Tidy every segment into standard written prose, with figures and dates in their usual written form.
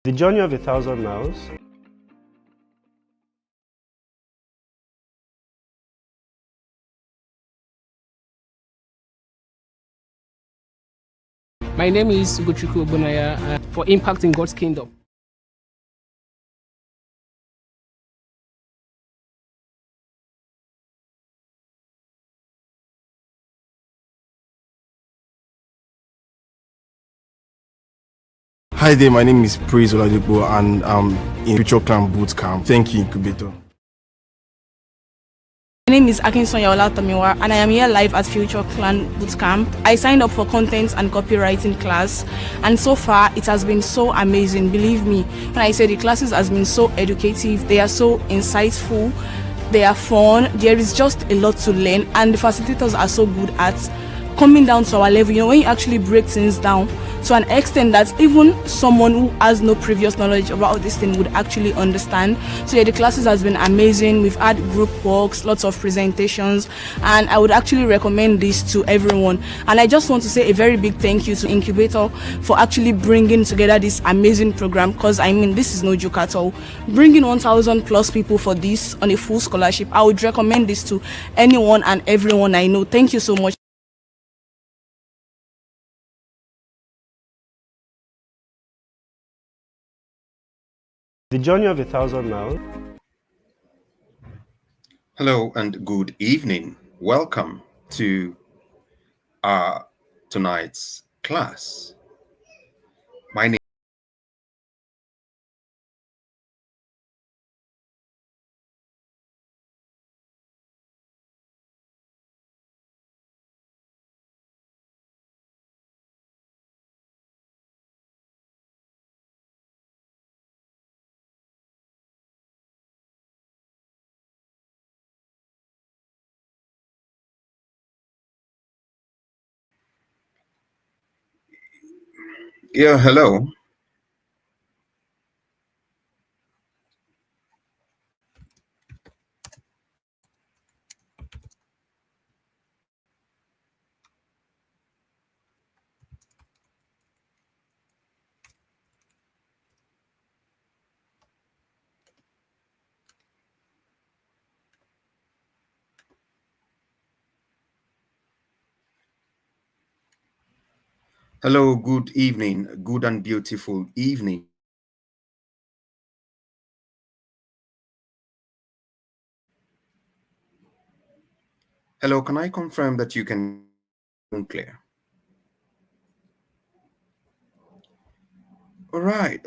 The journey of 1,000 miles. My name is Ugochukwu Obunaya for Impact in God's Kingdom. Hi there, my name is Praise Oladipo and I'm in Future Clan Bootcamp. Thank you, Incubator. My name is Akinsonya Olatomiwa and I am here live at Future Clan Bootcamp. I signed up for content and copywriting class and so far it has been so amazing. Believe me, when I say the classes has been so educative, they are so insightful, they are fun, there is just a lot to learn and the facilitators are so good at coming down to our level. You know, when you actually break things down to an extent that even someone who has no previous knowledge about this thing would actually understand. So yeah, the classes has been amazing. We've had group works, lots of presentations, and I would actually recommend this to everyone. And I just want to say a very big thank you to Incubator for actually bringing together this amazing program, because I mean, this is no joke at all. Bringing 1,000 plus people for this on a full scholarship, I would recommend this to anyone and everyone I know. Thank you so much. The journey of 1,000 miles. Hello and good evening. Welcome to tonight's class. My name hello. Hello, good evening, good and beautiful evening. Hello, can I confirm that you can clear? All right.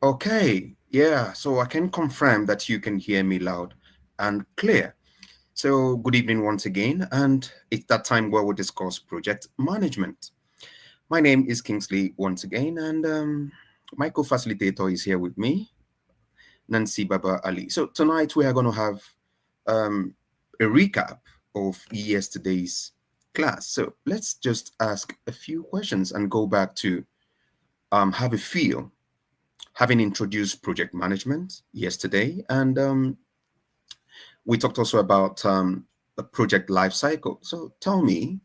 Okay, yeah, so I can confirm that you can hear me loud and clear. So good evening once again, and it's that time where we discuss project management. My name is Kingsley once again, and my co-facilitator is here with me, Nancy Baba Ali. So tonight we are going to have a recap of yesterday's class. So let's just ask a few questions and go back to have a feel, having introduced project management yesterday, and we talked also about the project life cycle. So tell me,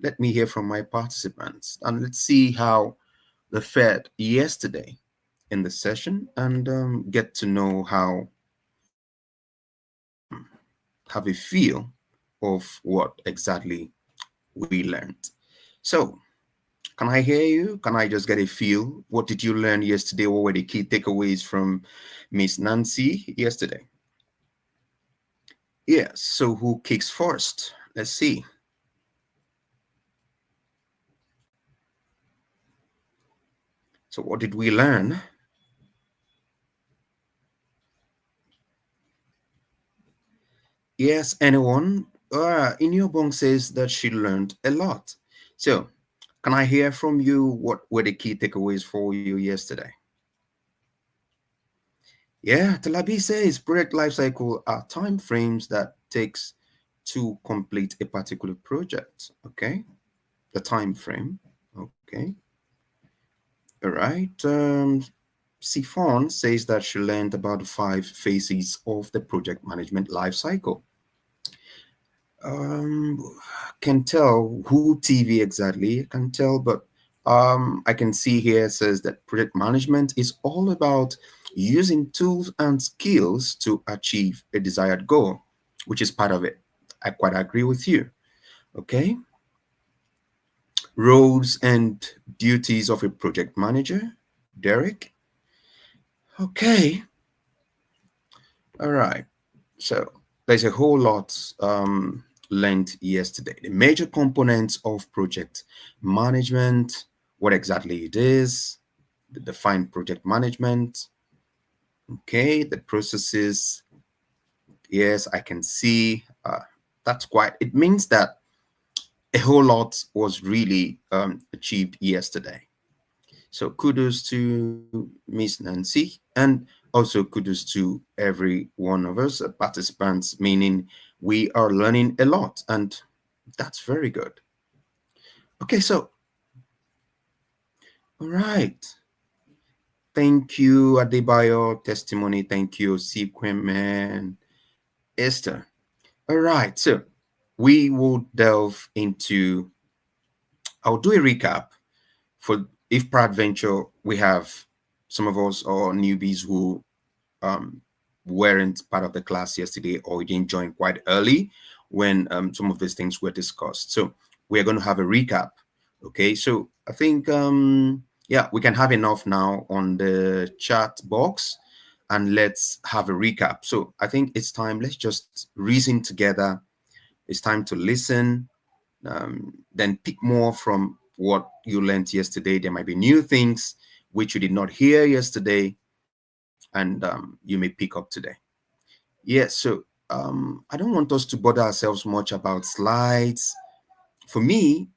let me hear from my participants, and let's see how they fared yesterday in the session, and get to know how, have a feel of what exactly we learned. So can I hear you? Can I just get a feel? What did you learn yesterday? What were the key takeaways from Miss Nancy yesterday? Yeah, so who kicks first? Let's see. So what did we learn? Yes, anyone? Inyobong says that she learned a lot. So can I hear from you? What were the key takeaways for you yesterday? Yeah, Talabi says project lifecycle are time frames that takes to complete a particular project. Okay, the time frame. Okay, all right. Sifon says that she learned about the 5 phases of the project management life cycle. Can tell who TV exactly. I can tell, but I can see here it says that project management is all about using tools and skills to achieve a desired goal, which is part of it. I quite agree with you. Okay. Roles and duties of a project manager, Derek. Okay. All right. So there's a whole lot learned yesterday. The major components of project management, what exactly it is, the defined project management. Okay, the processes. Yes, I can see. That's quite. It means that a whole lot was really achieved yesterday. So kudos to Miss Nancy, and also kudos to every one of us participants, meaning we are learning a lot, and that's very good. Okay, so all right. Thank you, Adebayo. Testimony. Thank you, Sequeman, Esther. All right, so we will delve into. I'll do a recap for if peradventure we have some of us or newbies who um, weren't part of the class yesterday or didn't join quite early when some of these things were discussed. So we're going to have a recap. Okay, so I think yeah, we can have enough now on the chat box, and let's have a recap. So I think it's time. Let's just reason together. It's time to listen, then pick more from what you learned yesterday. There might be new things which you did not hear yesterday, and you may pick up today. Yes, so I don't want us to bother ourselves much about slides. For me,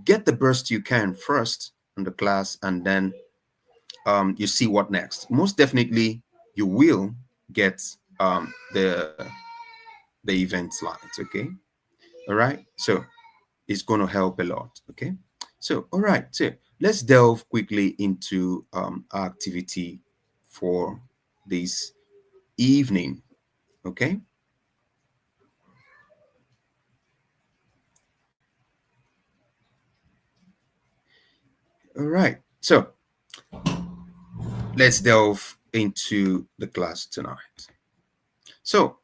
get the burst you can first in the class, and then you see what next. Most definitely, you will get the event slides. Okay, all right. So it's going to help a lot. Okay, so all right. So let's delve quickly into our activity for this evening. Okay. All right. So let's delve into the class tonight. So,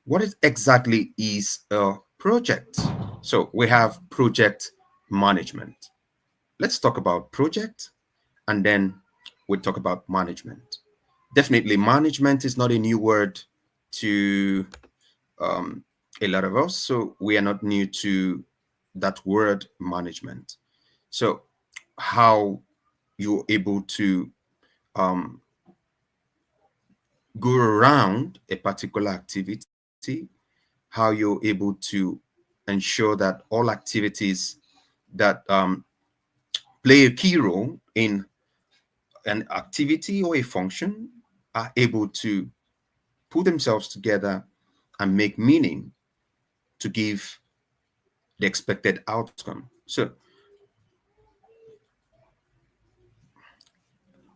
what is exactly is a project? So, we have project management. Let's talk about project, and then we'll talk about management. Definitely, management is not a new word to um, a lot of us. So, we are not new to that word management. So, how you're able to um, go around a particular activity, how you're able to ensure that all activities that play a key role in an activity or a function are able to put themselves together and make meaning to give the expected outcome. So,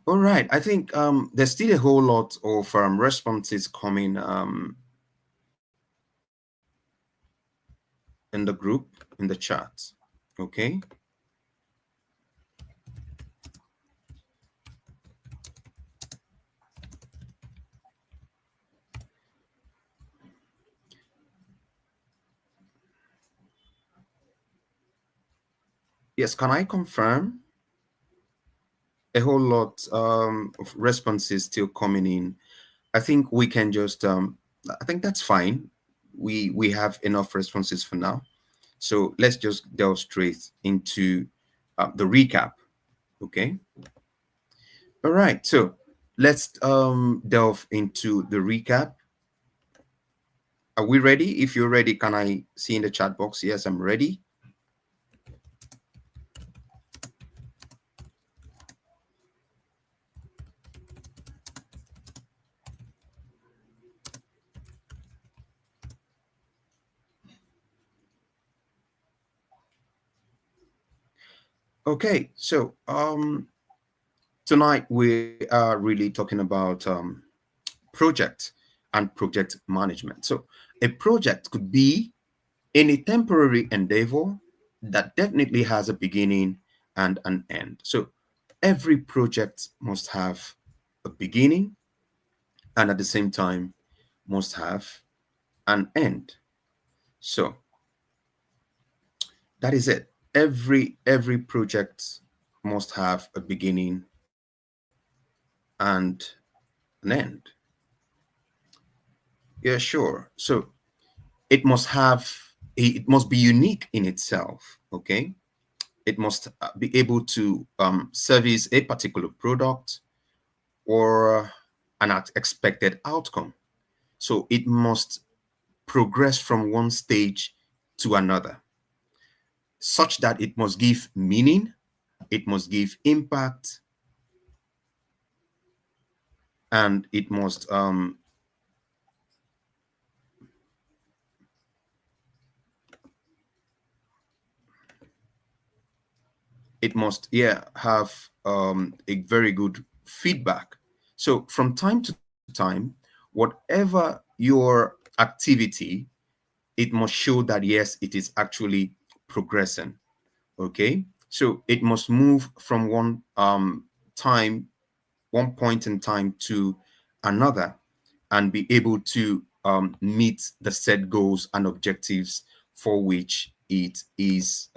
all right, I think there's still a whole lot of responses coming in the group, in the chat. Okay. Yes, can I confirm? A whole lot of responses still coming in. I think we can just I think that's fine. We have enough responses for now. So let's just delve straight into the recap. Okay. All right. So let's delve into the recap. Are we ready? If you're ready, can I see in the chat box? Yes, I'm ready. Okay, so tonight we are really talking about project and project management. So a project could be In a temporary endeavor, that definitely has a beginning and an end. So every project must have a beginning and at the same time must have an end. So that is it. Every project must have a beginning and an end. Yeah, sure. So it must be unique in itself. Okay, it must be able to service a particular product or an expected outcome. So it must progress from one stage to another, such that it must give meaning, it must give impact, and it must yeah have a very good feedback. So from time to time, whatever your activity, it must show that yes, it is actually progressing. Okay, so it must move from time one point in time to another and be able to meet the set goals and objectives for which it is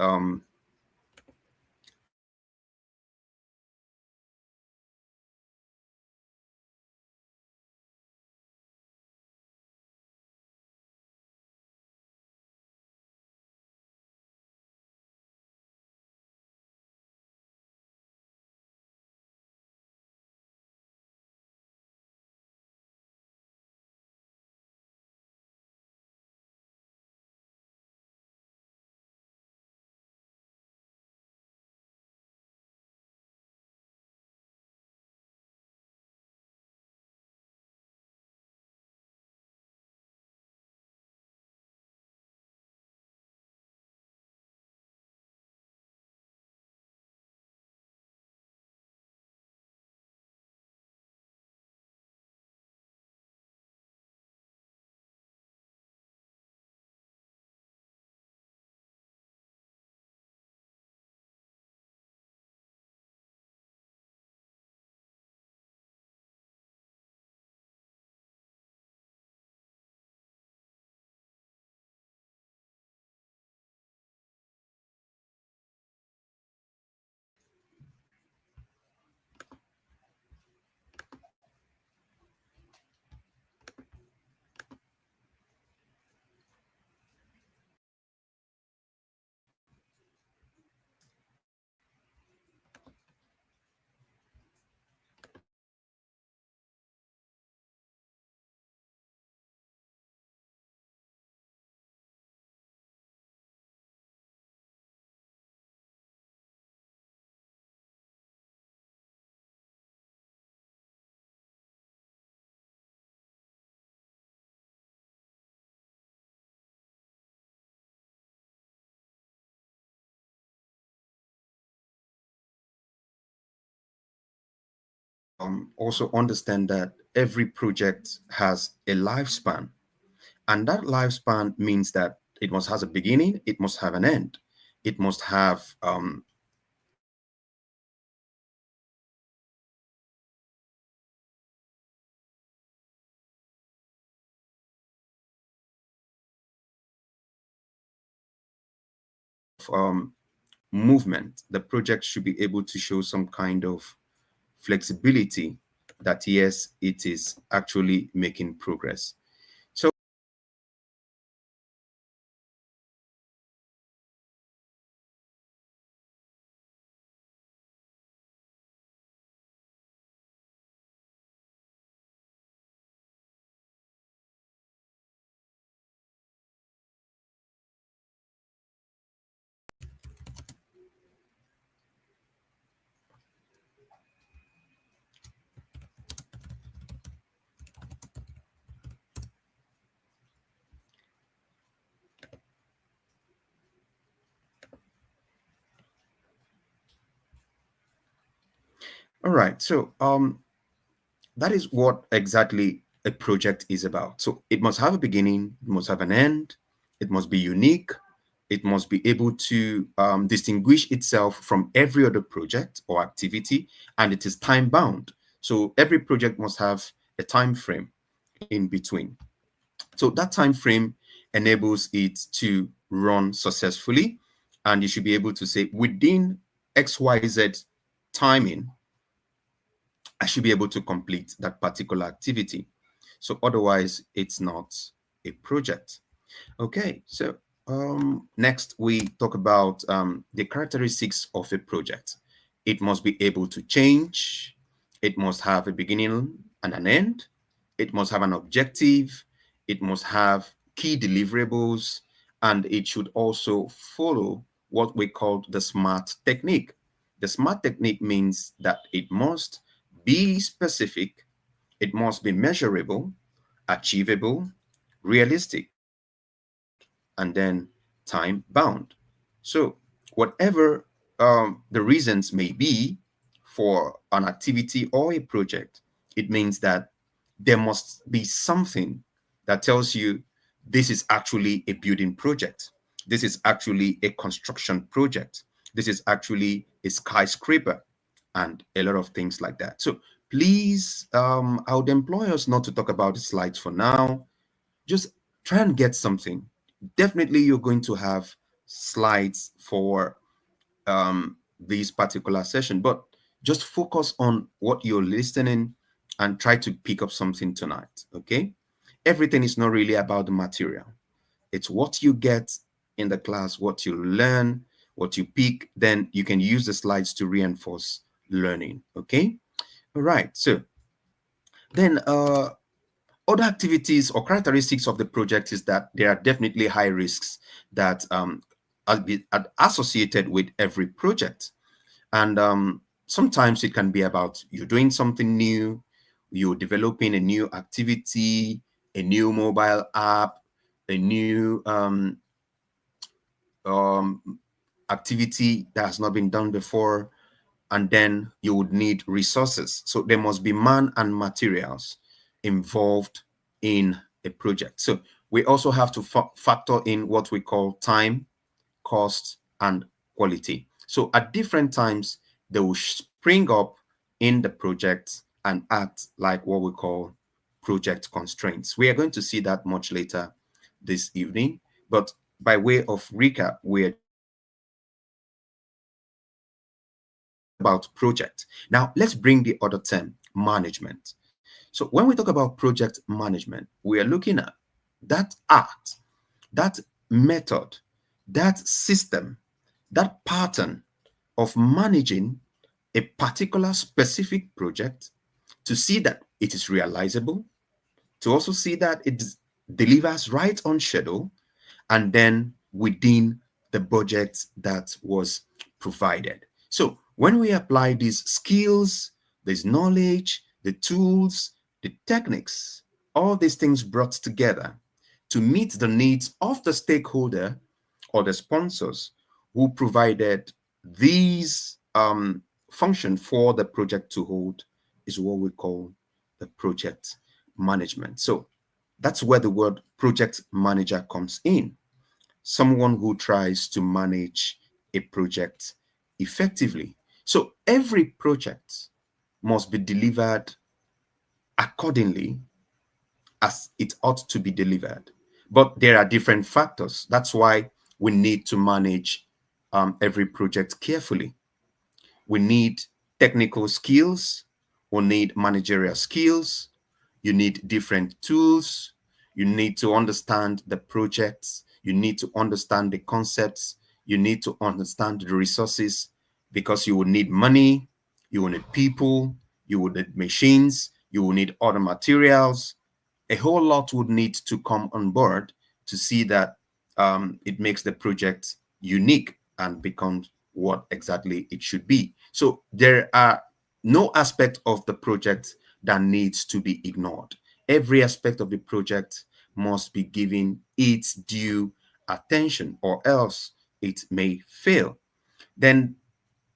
also understand that every project has a lifespan, and that lifespan means that it must has a beginning, it must have an end, it must have um, movement. The project should be able to show some kind of flexibility that yes, it is actually making progress. So all right, so that is what exactly a project is about. So it must have a beginning, it must have an end, it must be unique, it must be able to distinguish itself from every other project or activity, and it is time bound. So every project must have a time frame in between. So that time frame enables it to run successfully, and you should be able to say within XYZ timing, I should be able to complete that particular activity. So otherwise, it's not a project. Okay, so next we talk about the characteristics of a project. It must be able to change. It must have a beginning and an end. It must have an objective. It must have key deliverables, and it should also follow what we call the SMART technique. The SMART technique means that it must be specific, it must be measurable, achievable, realistic, and then time bound. So whatever the reasons may be for an activity or a project, it means that there must be something that tells you this is actually a building project. This is actually a construction project. This is actually a skyscraper, and a lot of things like that. So please, I would employ us not to talk about the slides for now. Just try and get something. Definitely, you're going to have slides for this particular session, but just focus on what you're listening and try to pick up something tonight. Okay, everything is not really about the material, it's what you get in the class, what you learn, what you pick. Then you can use the slides to reinforce learning. Okay, all right. So then other activities or characteristics of the project is that there are definitely high risks that are associated with every project. And sometimes it can be about you doing something new, you're developing a new activity, a new mobile app, a new activity that has not been done before, and then you would need resources. So there must be man and materials involved in a project. So we also have to factor in what we call time, cost, and quality. So at different times, they will spring up in the project and act like what we call project constraints. We are going to see that much later this evening, but by way of recap, we're about project. Now, let's bring the other term, management. So when we talk about project management, we are looking at that art, that method, that system, that pattern of managing a particular specific project to see that it is realizable, to also see that it delivers right on schedule, and then within the budget that was provided. So when we apply these skills, this knowledge, the tools, the techniques, all these things brought together to meet the needs of the stakeholder or the sponsors who provided these function for the project to hold is what we call the project management. So that's where the word project manager comes in. Someone who tries to manage a project effectively. So every project must be delivered accordingly as it ought to be delivered. But there are different factors. That's why we need to manage every project carefully. We need technical skills, we need managerial skills, you need different tools, you need to understand the projects, you need to understand the concepts, you need to understand the resources, because you will need money, you will need people, you will need machines, you will need other materials. A whole lot would need to come on board to see that it makes the project unique and becomes what exactly it should be. So there are no aspect of the project that needs to be ignored. Every aspect of the project must be given its due attention, or else it may fail. Then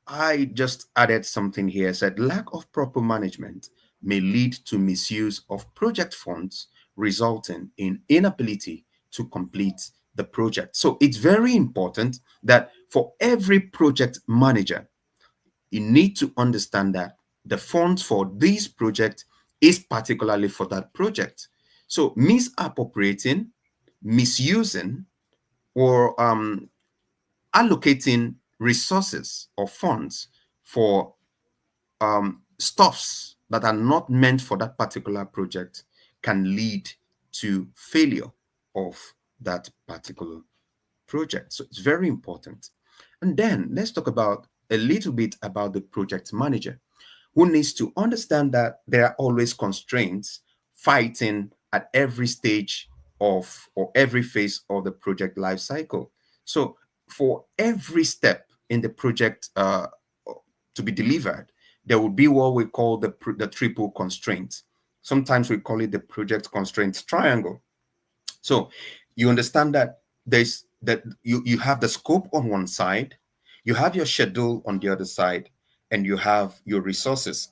I just added something here, said lack of proper management may lead to misuse of project funds, resulting in inability to complete the project. So it's very important that for every project manager, you need to understand that the funds for this project is particularly for that project. So misappropriating, misusing, or allocating resources or funds for stuffs that are not meant for that particular project can lead to failure of that particular project. So it's very important. And then let's talk about a little bit about the project manager, who needs to understand that there are always constraints fighting at every stage of or every phase of the project life cycle. So for every step in the project to be delivered, there will be what we call the triple constraint. Sometimes we call it the project constraint triangle. So you understand that you have the scope on one side, you have your schedule on the other side, and you have your resources.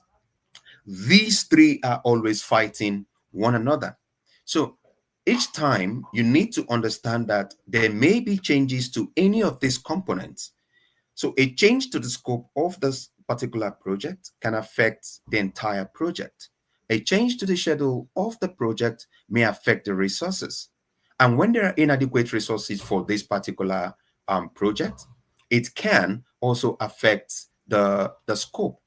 These three are always fighting one another. So each time you need to understand that there may be changes to any of these components. So a change to the scope of this particular project can affect the entire project. A change to the schedule of the project may affect the resources. And when there are inadequate resources for this particular project, it can also affect the scope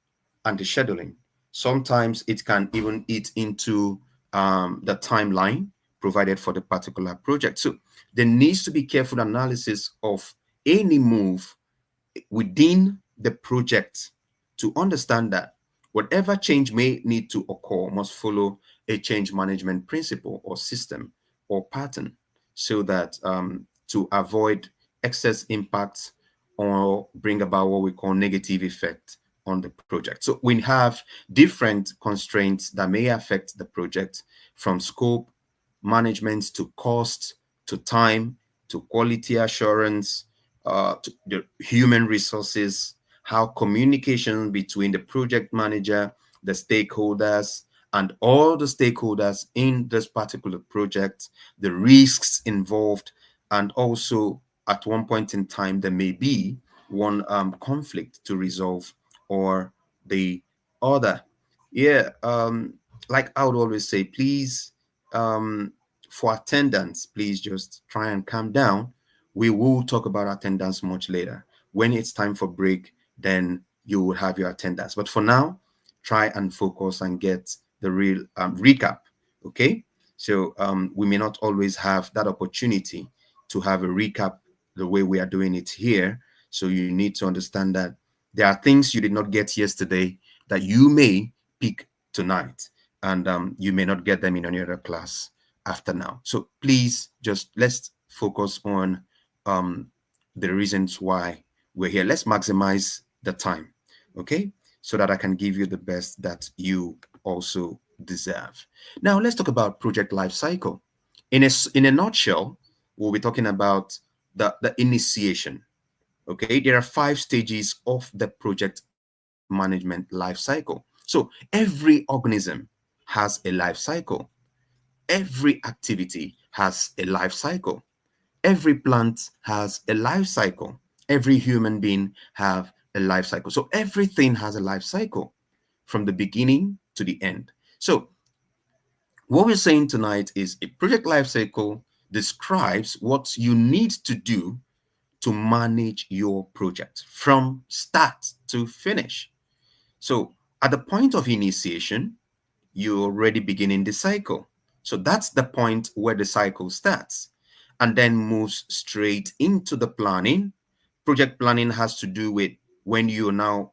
and the scheduling. Sometimes it can even eat into the timeline provided for the particular project. So there needs to be careful analysis of any move within the project to understand that whatever change may need to occur must follow a change management principle or system or pattern, so that to avoid excess impact or bring about what we call negative effect on the project. So we have different constraints that may affect the project, from scope management to cost to time to quality assurance, to the human resources, how communication between the project manager, the stakeholders, and all the stakeholders in this particular project, the risks involved, and also at one point in time there may be one conflict to resolve or the other. Yeah, like I would always say, please, for attendance, please just try and calm down. We will talk about attendance much later. When it's time for break, then you will have your attendance. But for now, try and focus and get the real recap. Okay. So we may not always have that opportunity to have a recap the way we are doing it here. So you need to understand that there are things you did not get yesterday that you may pick tonight, and you may not get them in any other class after now. So please just let's focus on the reasons why we're here. Let's maximize the time, okay, so that I can give you the best that you also deserve. Now let's talk about project life cycle. In a nutshell, we'll be talking about the initiation. Okay, there are 5 stages of the project management life cycle. So every organism has a life cycle. Every activity has a life cycle. Every plant has a life cycle. Every human being have a life cycle. So everything has a life cycle from the beginning to the end. So what we're saying tonight is a project life cycle describes what you need to do to manage your project from start to finish. So at the point of initiation, you're already beginning the cycle. So that's the point where the cycle starts and then moves straight into the planning. Project planning has to do with when you're now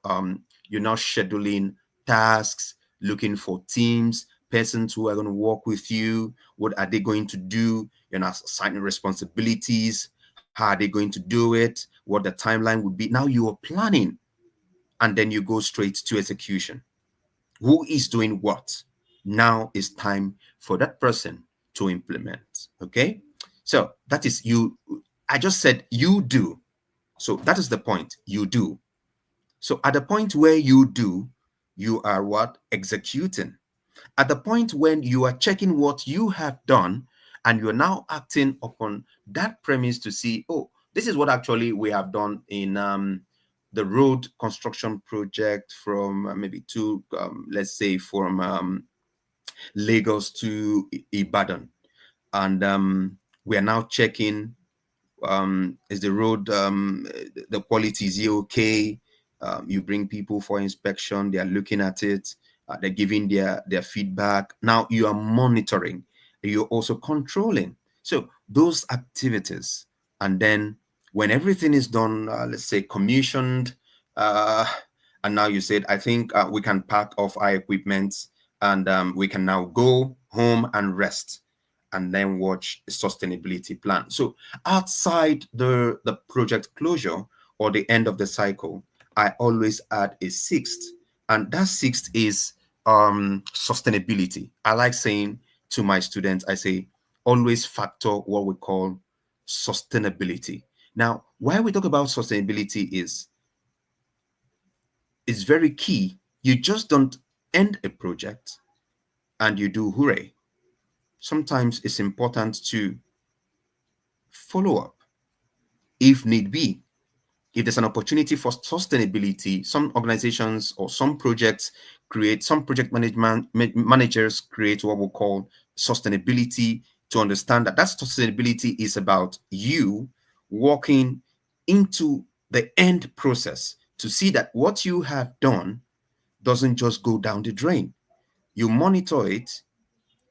scheduling tasks, looking for teams, persons who are going to work with you. What are they going to do? You're now assigning responsibilities. How are they going to do it? What the timeline would be. Now you are planning, and then you go straight to execution. Who is doing what? Now it's time for that person to implement. Okay, so that is you. I just said you do. So that is the point. You do. So at the point where you do, you are what? Executing. At the point when you are checking what you have done and you're now acting upon that premise to see, oh, this is what actually we have done in the road construction project from maybe to let's say from Lagos to Ibadan, and we are now checking, is the road, the quality, is it okay? You bring people for inspection, they are looking at it, they're giving their feedback. Now you are monitoring, you're also controlling. So those activities, and then when everything is done, let's say commissioned, and now you said, I think we can pack off our equipment, and we can now go home and rest, and then watch a sustainability plan. So outside the project closure or the end of the cycle, I always add a sixth, and that sixth is sustainability. I like saying to my students, I say, always factor what we call sustainability. Now, why we talk about sustainability is it's very key. You just don't end a project and you do hooray. Sometimes it's important to follow up if need be. If there's an opportunity for sustainability, some organizations or some projects create, some project managers create what we call sustainability, to understand that that sustainability is about you walking into the end process to see that what you have done doesn't just go down the drain. You monitor it,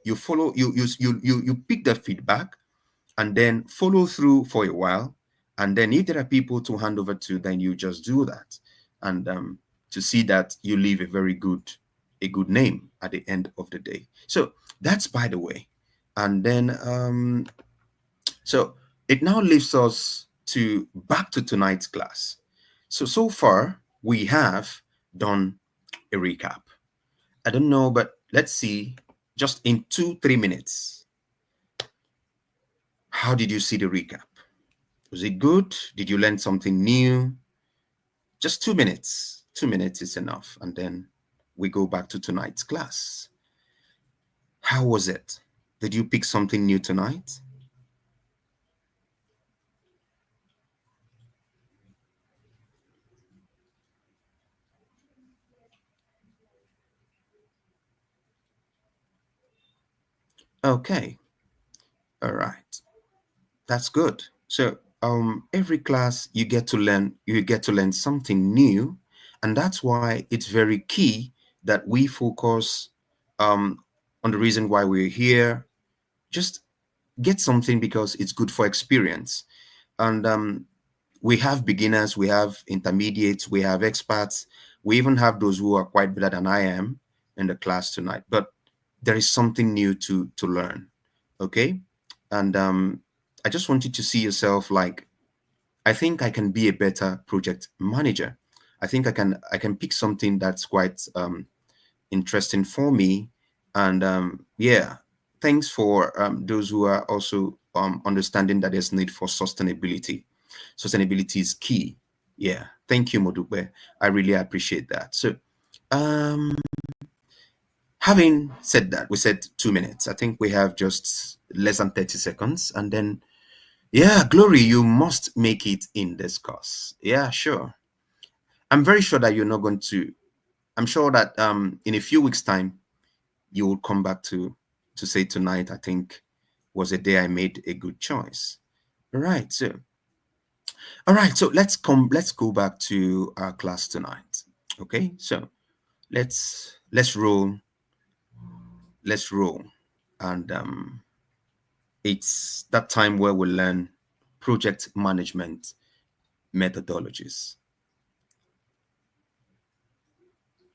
you follow, you pick the feedback, and then follow through for a while. And then if there are people to hand over to, then you just do that. And to see that you leave a good name at the end of the day. So that's by the way. And then so it now leaves us to back to tonight's class. So far we have done a recap. I don't know, but let's see, just in 2-3 minutes, how did you see the recap? Was it good? Did you learn something new? Just 2 minutes. 2 minutes is enough. And then we go back to tonight's class. How was it? Did you pick something new tonight? Okay. All right. That's good. So every class you get to learn something new, and that's why it's very key that we focus on the reason why we're here. Just get something because it's good for experience. And we have beginners, we have intermediates, we have experts, we even have those who are quite better than I am in the class tonight. But there is something new to learn. Okay. And I just want you to see yourself like, I think I can be a better project manager. I think I can pick something that's quite interesting for me. And yeah, thanks for those who are also understanding that there's need for sustainability. Sustainability is key. Yeah, thank you, Modupe. I really appreciate that. So having said that, we said 2 minutes. I think we have just less than 30 seconds. And then, yeah, Glory, you must make it in this course. Yeah, sure. I'm very sure that you're not going to, I'm sure that in a few weeks' time, you will come back to say tonight, I think, was a day I made a good choice. All right. So let's go back to our class tonight. Okay. So let's roll. Let's roll. And it's that time where we learn project management methodologies.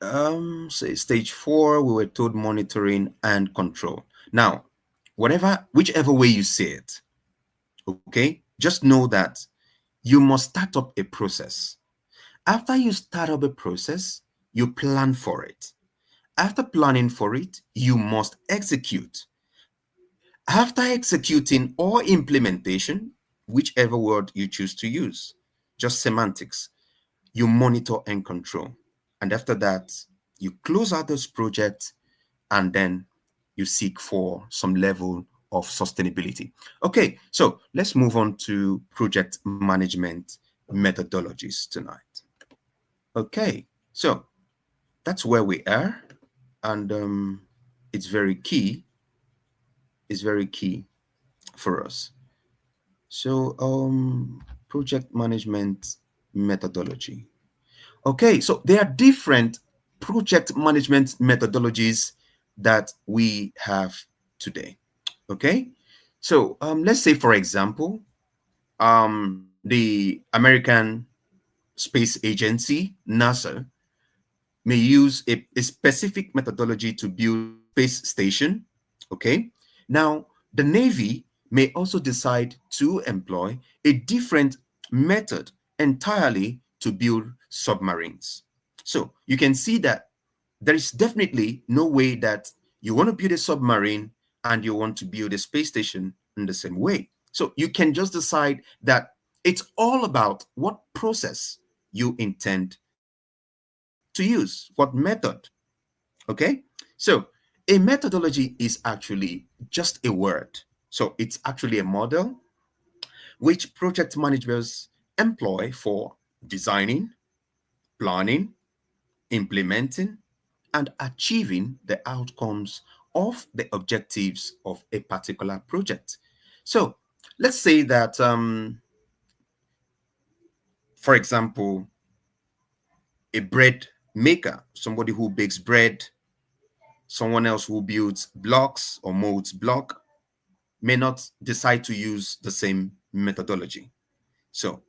So stage 4, we were told monitoring and control. Now, whichever way you say it, okay, just know that you must start up a process. After you start up a process, you plan for it. After planning for it, you must execute. After executing or implementation, whichever word you choose to use, just semantics, you monitor and control. And after that, you close out those projects, and then you seek for some level of sustainability. Okay, so let's move on to project management methodologies tonight. Okay, so that's where we are, and it's very key. It's very key for us. So, project management methodology. Okay, so there are different project management methodologies that we have today. Okay, so let's say, for example, the American Space Agency, NASA, may use a specific methodology to build space station. Okay, now the Navy may also decide to employ a different method entirely to build submarines. So you can see that there is definitely no way that you want to build a submarine and you want to build a space station in the same way. So you can just decide that it's all about what process you intend to use, what method. Okay, so a methodology is actually just a word. So it's actually a model which project managers employ for designing, planning, implementing, and achieving the outcomes of the objectives of a particular project. So let's say that, for example, a bread maker, somebody who bakes bread, someone else who builds blocks or molds block, may not decide to use the same methodology. So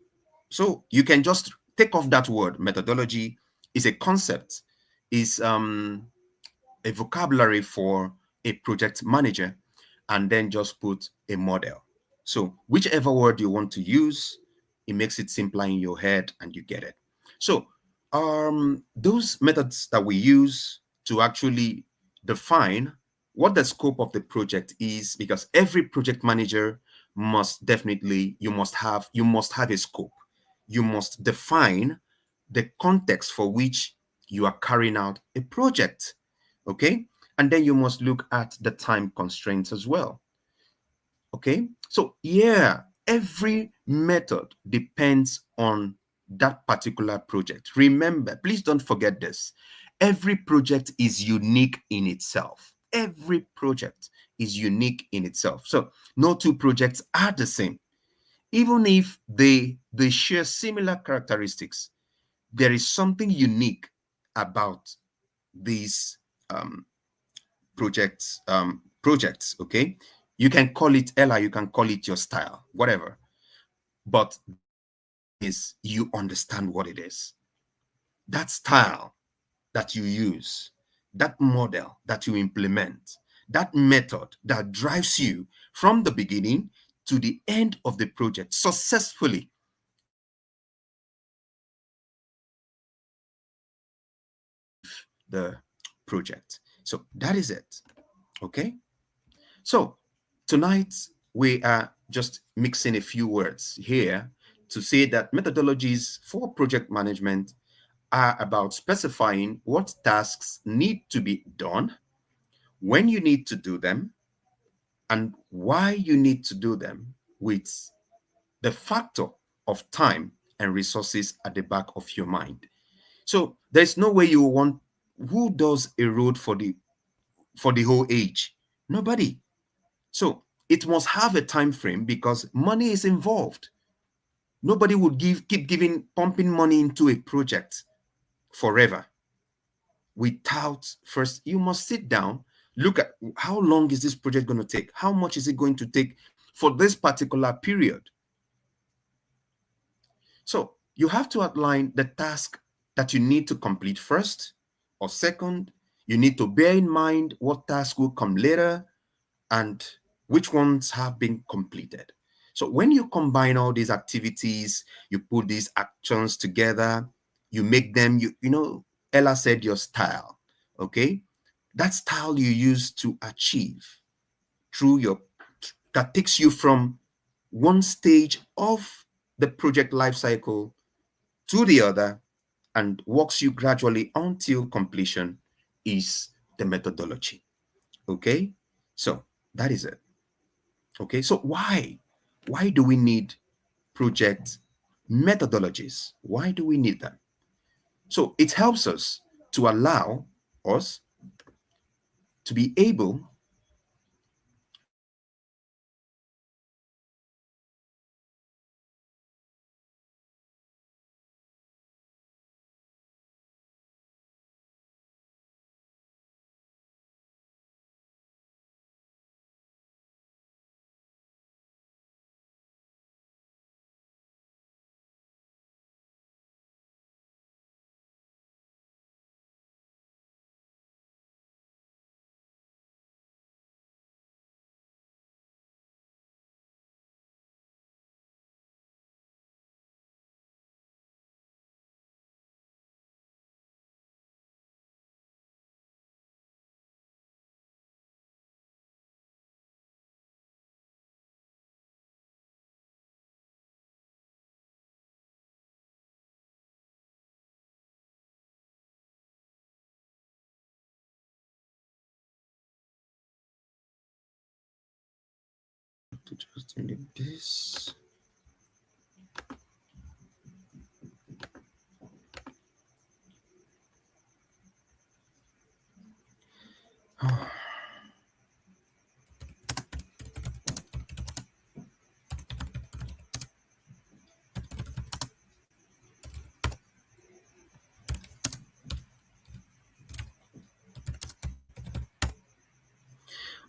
you can just take off that word. Methodology is a concept, is a vocabulary for a project manager, and then just put a model. So whichever word you want to use, it makes it simpler in your head and you get it. So those methods that we use to actually define what the scope of the project is, because every project manager must definitely, you must have a scope. You must define the context for which you are carrying out a project. Okay, and then you must look at the time constraints as well. Okay, so yeah, every method depends on that particular project. Remember, please don't forget this. Every project is unique in itself. Every project is unique in itself. So no two projects are the same. Even if they share similar characteristics, there is something unique about these projects. Okay, you can call it Ella, you can call it your style, whatever, but is you understand what it is. That style that you use, that model that you implement, that method that drives you from the beginning to the end of the project successfully. The project. So that is it. Okay, so tonight we are just mixing a few words here to say that methodologies for project management are about specifying what tasks need to be done, when you need to do them, and why you need to do them, with the factor of time and resources at the back of your mind. So there's no way you want, who does a road for the whole age? Nobody. So it must have a time frame because money is involved. Nobody would keep pumping money into a project forever without first, you must sit down, look at how long is this project going to take? How much is it going to take for this particular period? So you have to outline the task that you need to complete first, or second. You need to bear in mind what task will come later and which ones have been completed. So when you combine all these activities, you put these actions together, you make them, Ella said your style, okay? That style you use to achieve that takes you from one stage of the project life cycle to the other and walks you gradually until completion is the methodology. Okay, so that is it. Okay, so why do we need project methodologies? Why do we need them? So it helps us to allow us to be able to just delete this.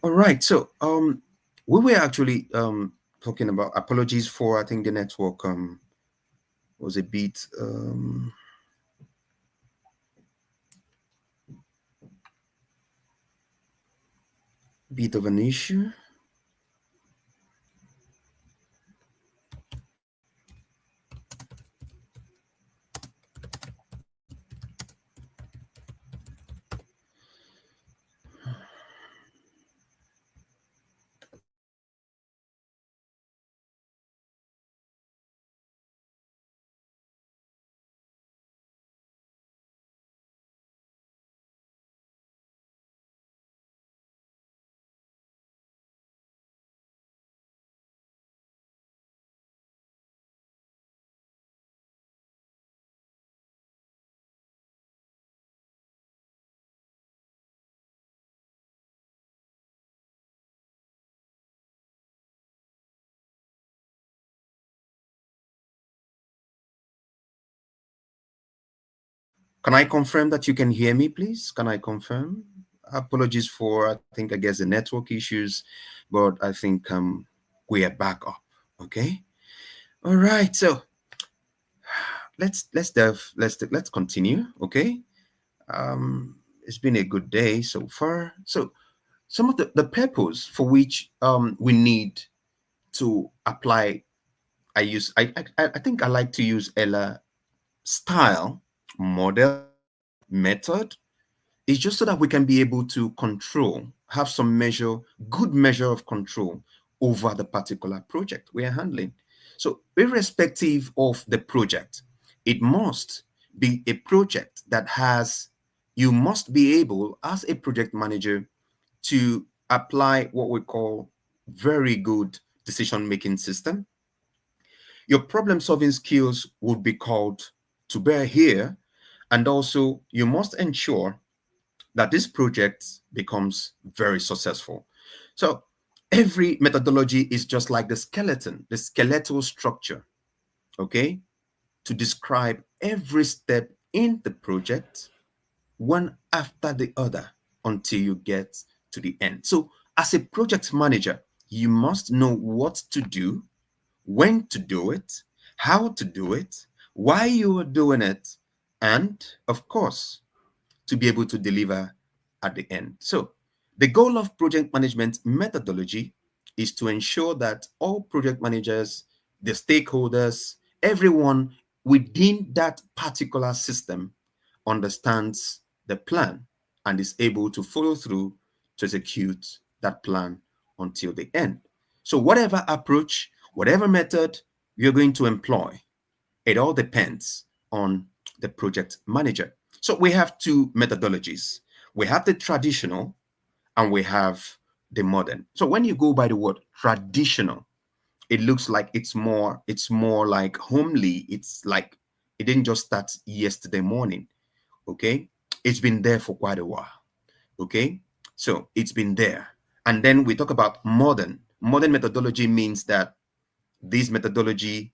All right, so we were actually talking about, apologies for, I think the network was a bit of an issue. Can I confirm that you can hear me, please? Can I confirm? Apologies for, I guess the network issues, but I think we are back up. Okay. All right. So let's continue. Okay. It's been a good day so far. So some of the purpose for which we need to apply, I think I like to use Ella style, model, method. It's just so that we can be able to control, have some good measure of control over the particular project we are handling. So irrespective of the project, it must be a project that you must be able as a project manager to apply what we call very good decision-making system. Your problem-solving skills would be called to bear here, and also you must ensure that this project becomes very successful. So every methodology is just like the skeleton, the skeletal structure, okay, to describe every step in the project, one after the other, until you get to the end. So as a project manager, you must know what to do, when to do it, how to do it, why you are doing it, and of course, to be able to deliver at the end. So the goal of project management methodology is to ensure that all project managers, the stakeholders, everyone within that particular system understands the plan and is able to follow through to execute that plan until the end. So whatever approach, whatever method you're going to employ, it all depends on the project manager. So we have two methodologies. We have the traditional and we have the modern. So when you go by the word traditional, it looks like it's more like homely. It's like it didn't just start yesterday morning. Okay, it's been there for quite a while. Okay, so it's been there. And then we talk about modern. Modern methodology means that these methodology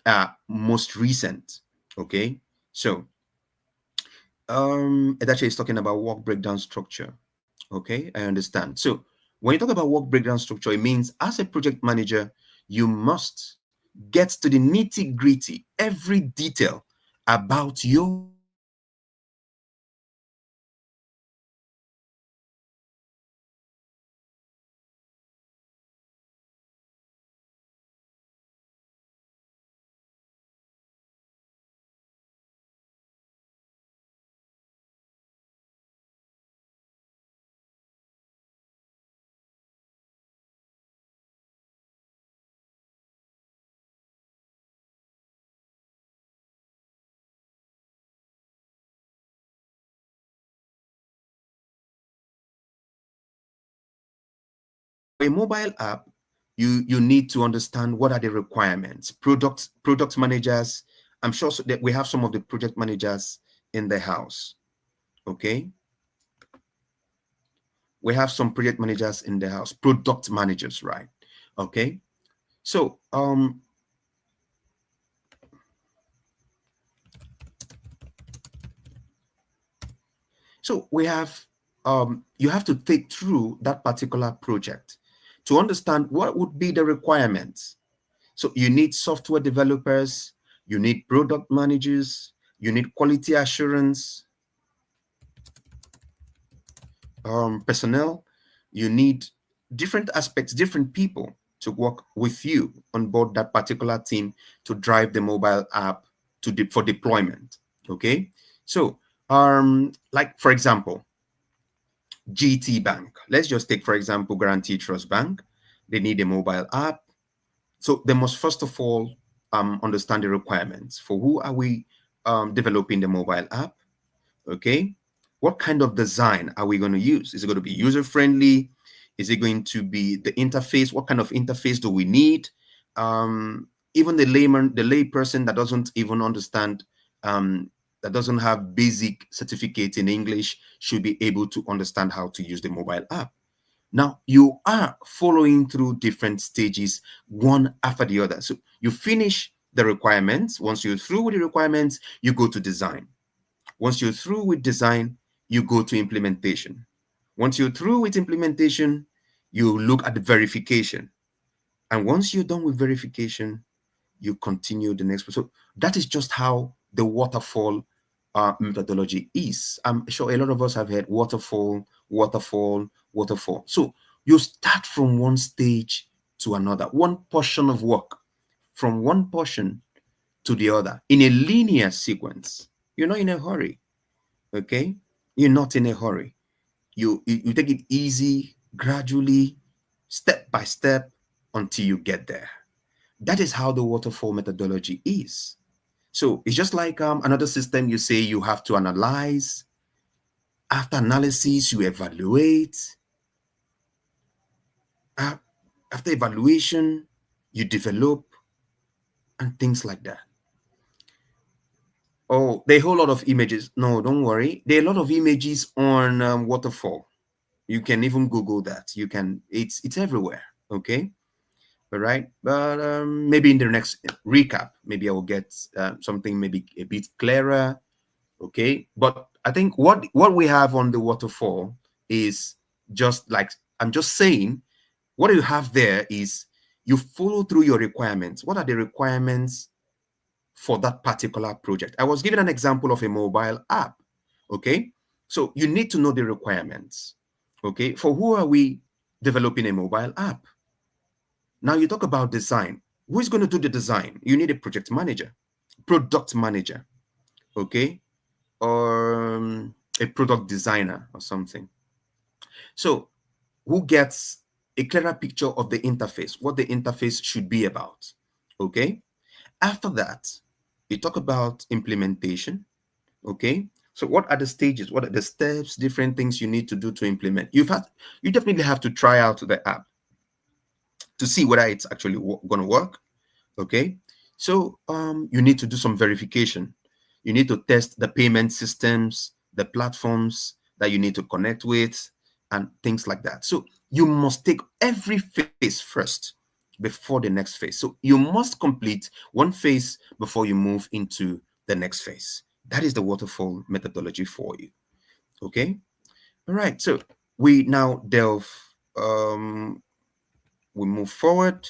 are most recent. Okay, so it actually is talking about work breakdown structure. Okay, I understand. So when you talk about work breakdown structure, it means as a project manager, you must get to the nitty gritty, every detail about your a mobile app, you need to understand what are the requirements. Product managers. I'm sure that we have some of the project managers in the house. Okay, we have some project managers in the house, product managers, right? Okay, so we have you have to think through that particular project to understand what would be the requirements. So you need software developers, you need product managers, you need quality assurance personnel, you need different aspects, different people to work with you on board that particular team to drive the mobile app for deployment. Okay, so like for example, GT Bank. Let's just take for example Guarantee Trust Bank. They need a mobile app, so they must first of all understand the requirements. For who are we developing the mobile app? Okay, what kind of design are we going to use? Is it going to be user friendly? Is it going to be the interface? What kind of interface do we need? Even the lay person that doesn't even understand, that doesn't have basic certificates in English, should be able to understand how to use the mobile app. Now you are following through different stages, one after the other. So you finish the requirements. Once you're through with the requirements, you go to design. Once you're through with design, you go to implementation. Once you're through with implementation, you look at the verification. And once you're done with verification, you continue the next. So that is just how the waterfall methodology is. I'm sure a lot of us have heard waterfall, waterfall, waterfall. So you start from one stage to another, one portion of work, from one portion to the other in a linear sequence. You're not in a hurry. Okay, you're not in a hurry. You take it easy, gradually, step by step, until you get there. That is how the waterfall methodology is. So it's just like another system. You say you have to analyze. After analysis, you evaluate. After evaluation, you develop, and things like that. Oh, there are a whole lot of images. No, don't worry. There are a lot of images on waterfall. You can even Google that. You can. It's everywhere. Okay. All right. But maybe in the next recap, maybe I will get something maybe a bit clearer. Okay. But I think what we have on the waterfall is just like I'm just saying. What you have there is you follow through your requirements. What are the requirements for that particular project? I was giving an example of a mobile app. Okay. So you need to know the requirements. Okay. For who are we developing a mobile app? Now you talk about design. Who is going to do the design? You need a project manager, product manager, okay, or a product designer or something. So who gets a clearer picture of the interface, what the interface should be about, okay? After that, you talk about implementation, okay? So what are the stages? What are the steps, different things you need to do to implement? You definitely have to try out the app to see whether it's actually going to work. Okay. So you need to do some verification. You need to test the payment systems, the platforms that you need to connect with, and things like that. So you must take every phase first before the next phase. So you must complete one phase before you move into the next phase. That is the waterfall methodology for you. Okay. All right. So we now we move forward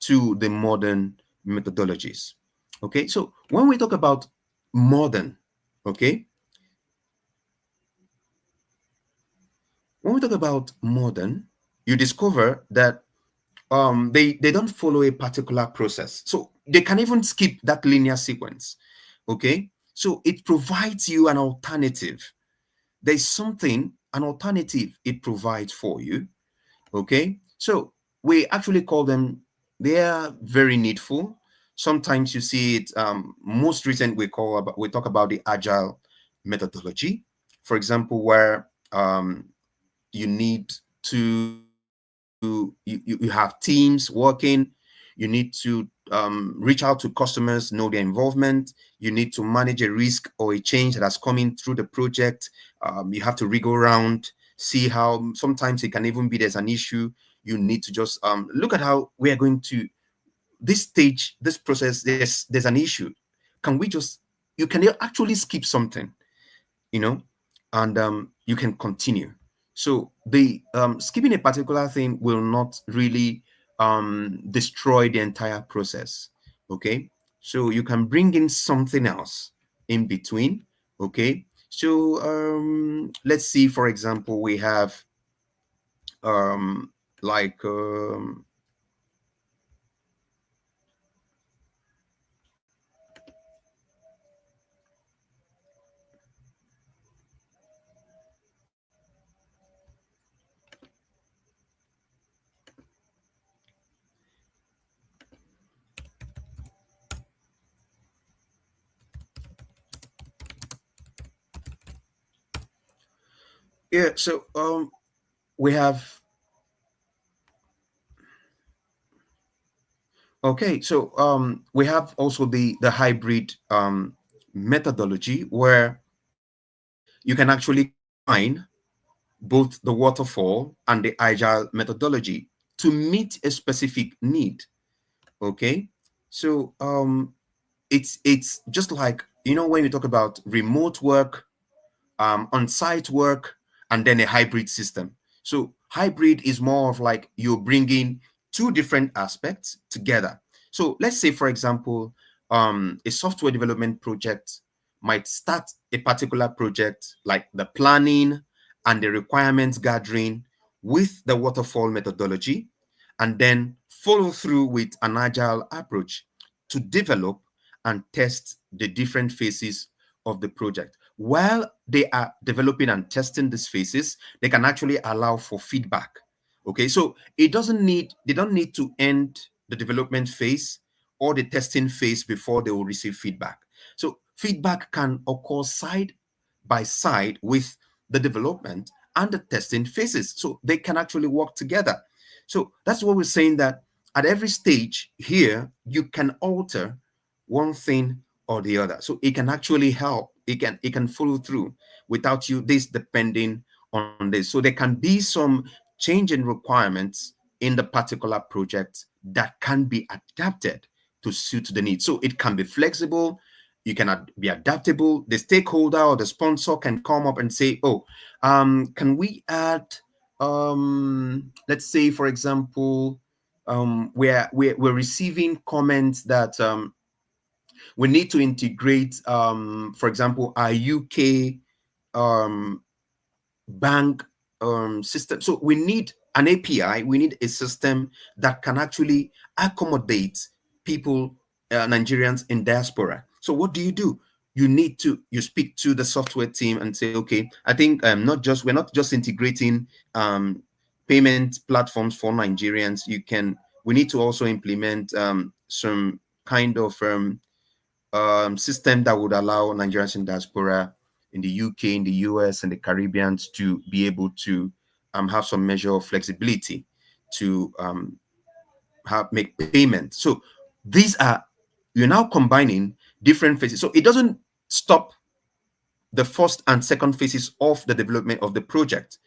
to the modern methodologies. Okay, so when we talk about modern, okay, when we talk about modern, you discover that they don't follow a particular process, so they can even skip that linear sequence. Okay, so it provides you an alternative. There's something, an alternative it provides for you. Okay, so we actually call them, they are very needful. Sometimes you see it, most recent we talk about the agile methodology, for example, where you need to you have teams working, you need to reach out to customers, know their involvement, you need to manage a risk or a change that has come in through the project. You have to wriggle around, see how sometimes it can even be there's an issue. You need to just look at how we are going to this stage, this process. There's an issue. Can we just, you can actually skip something, you know, and you can continue. So the skipping a particular thing will not really destroy the entire process. Okay, so you can bring in something else in between. Okay, so let's see, for example, we have like yeah, so we have, okay, so we have also the hybrid methodology, where you can actually combine both the waterfall and the agile methodology to meet a specific need. Okay, so it's just like, you know, when you talk about remote work, on-site work, and then a hybrid system. So hybrid is more of like you're bringing two different aspects together. So let's say, for example, a software development project might start a particular project like the planning and the requirements gathering with the waterfall methodology, and then follow through with an agile approach to develop and test the different phases of the project. While they are developing and testing these phases, they can actually allow for feedback. Okay, so they don't need to end the development phase or the testing phase before they will receive feedback. So feedback can occur side by side with the development and the testing phases. So they can actually work together. So that's what we're saying, that at every stage here, you can alter one thing or the other. So it can actually help. It can follow through without you this depending on this. So there can be some change in requirements in the particular project that can be adapted to suit the needs. So it can be flexible. You can be adaptable. The stakeholder or the sponsor can come up and say, "Oh, can we add? Let's say, for example, we're receiving comments that we need to integrate, for example, our UK um, bank system. So we need an API, we need a system that can actually accommodate people, Nigerians in diaspora. So what do? You speak to the software team and say, okay, I think we're not just integrating payment platforms for Nigerians. We need to also implement some kind of system that would allow Nigerians in diaspora in the UK, in the US, and the Caribbean to be able to have some measure of flexibility to make payment. So these are, you're now combining different phases. So it doesn't stop the first and second phases of the development of the project.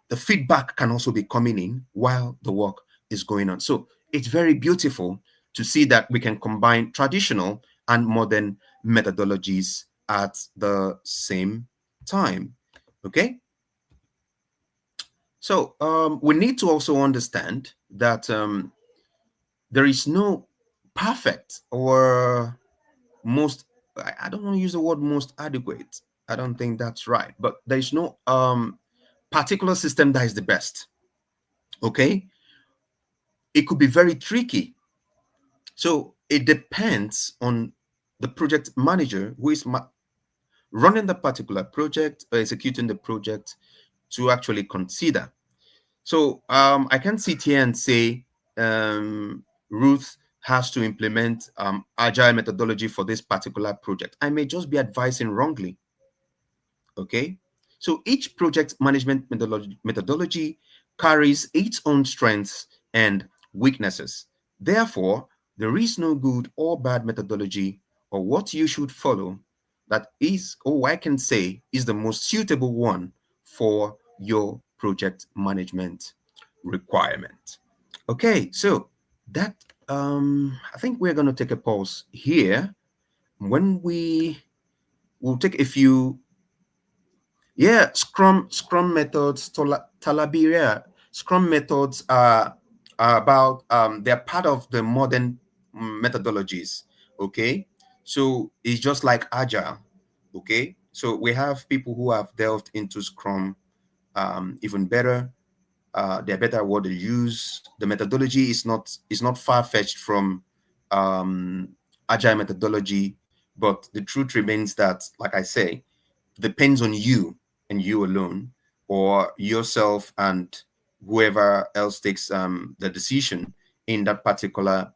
The feedback can also be coming in while the work is going on. So it's very beautiful to see that we can combine traditional and modern methodologies at the same time. Okay. So we need to also understand that there is no perfect or most, I don't want to use the word most adequate. I don't think that's right. But there is no particular system that is the best. Okay. It could be very tricky. So it depends on the project manager who is running the particular project or executing the project to actually consider. So I can sit here and say Ruth has to implement agile methodology for this particular project. I may just be advising wrongly. Okay, so each project management methodology carries its own strengths and weaknesses. Therefore, there is no good or bad methodology or what you should follow that is, or I can say, is the most suitable one for your project management requirement. Okay, so that I think we're going to take a pause here. When will take a few, yeah, Scrum methods, Talabiria. Scrum methods are about they're part of the modern methodologies. Okay, so it's just like Agile. Okay, so we have people who have delved into Scrum even better. They're better at what they use. The methodology is not far-fetched from Agile methodology, but the truth remains that, like I say, depends on you and you alone, or yourself and whoever else takes the decision in that particular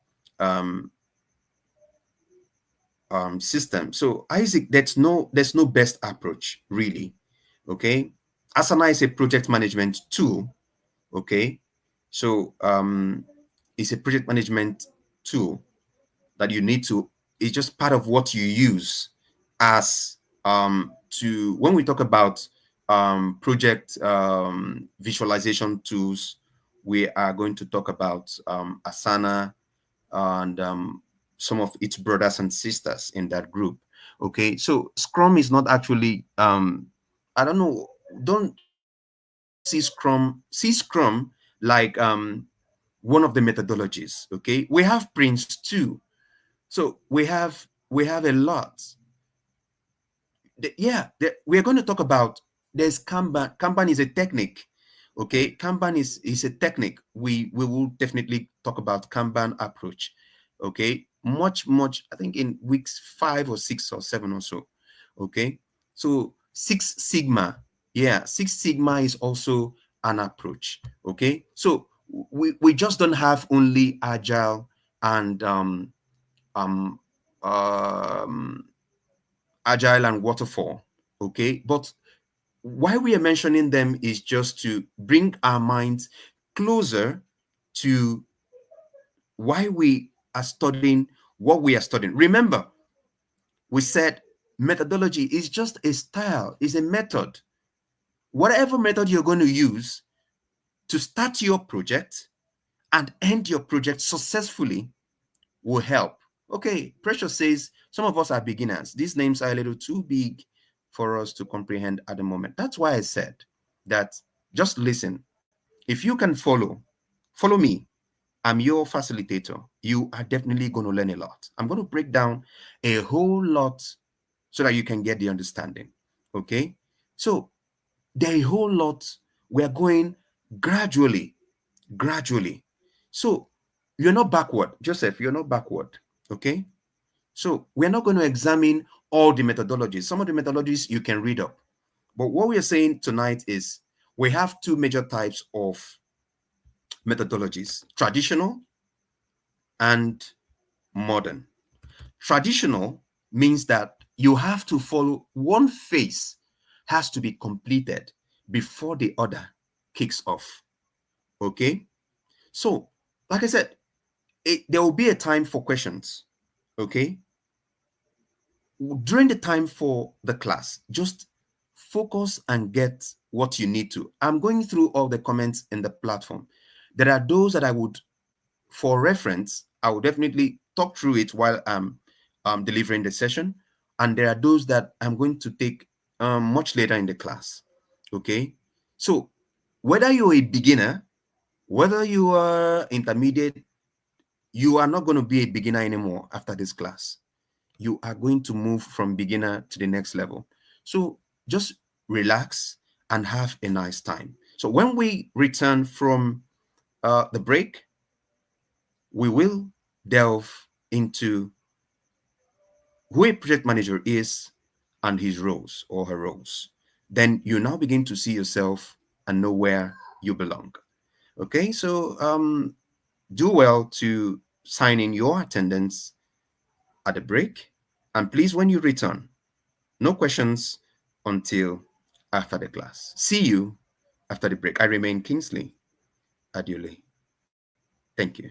system. So Isaac, there's no best approach really. Okay, Asana is a project management tool. Okay, so it's a project management tool that you need to, it's just part of what you use as to, when we talk about project visualization tools, we are going to talk about Asana and some of its brothers and sisters in that group. Okay, so Scrum is not actually I don't know, don't see Scrum like one of the methodologies. Okay, we have Prince too, so we have a lot. We're going to talk about, there's Kanban. Kanban is a technique. Okay, Kanban is a technique. We will definitely talk about Kanban approach. Okay, much, I think in weeks 5 or 6 or 7 or so. Okay, so Six Sigma. Yeah, Six Sigma is also an approach. Okay, so we just don't have only Agile and Agile and Waterfall. Okay, but why we are mentioning them is just to bring our minds closer to why we are studying what we are studying. Remember, we said methodology is just a style, is a method. Whatever method you're going to use to start your project and end your project successfully will help. Okay, Precious says some of us are beginners. These names are a little too big for us to comprehend at the moment. That's why I said that just listen. If you can follow me. I'm your facilitator. You are definitely going to learn a lot. I'm going to break down a whole lot so that you can get the understanding. Okay, so there are a whole lot. We're going gradually. So you're not backward, Joseph. You're not backward. Okay, so we're not going to examine all the methodologies. Some of the methodologies you can read up, but what we are saying tonight is we have two major types of methodologies: traditional and modern. Traditional means that you have to follow one phase, has to be completed before the other kicks off. Okay, so like I said, there will be a time for questions. Okay, during the time for the class, just focus and get what you need to. I'm going through all the comments in the platform. There are those that I would, for reference, I will definitely talk through it while I'm delivering the session. And there are those that I'm going to take much later in the class. Okay. So whether you're a beginner, whether you are intermediate, you are not going to be a beginner anymore after this class. You are going to move from beginner to the next level. So just relax and have a nice time. So when we return from the break, we will delve into who a project manager is and his roles or her roles. Then you now begin to see yourself and know where you belong. Okay, so do well to sign in your attendance at the break. And please, when you return, no questions until after the class. See you after the break. I remain Kingsley Adule. Thank you.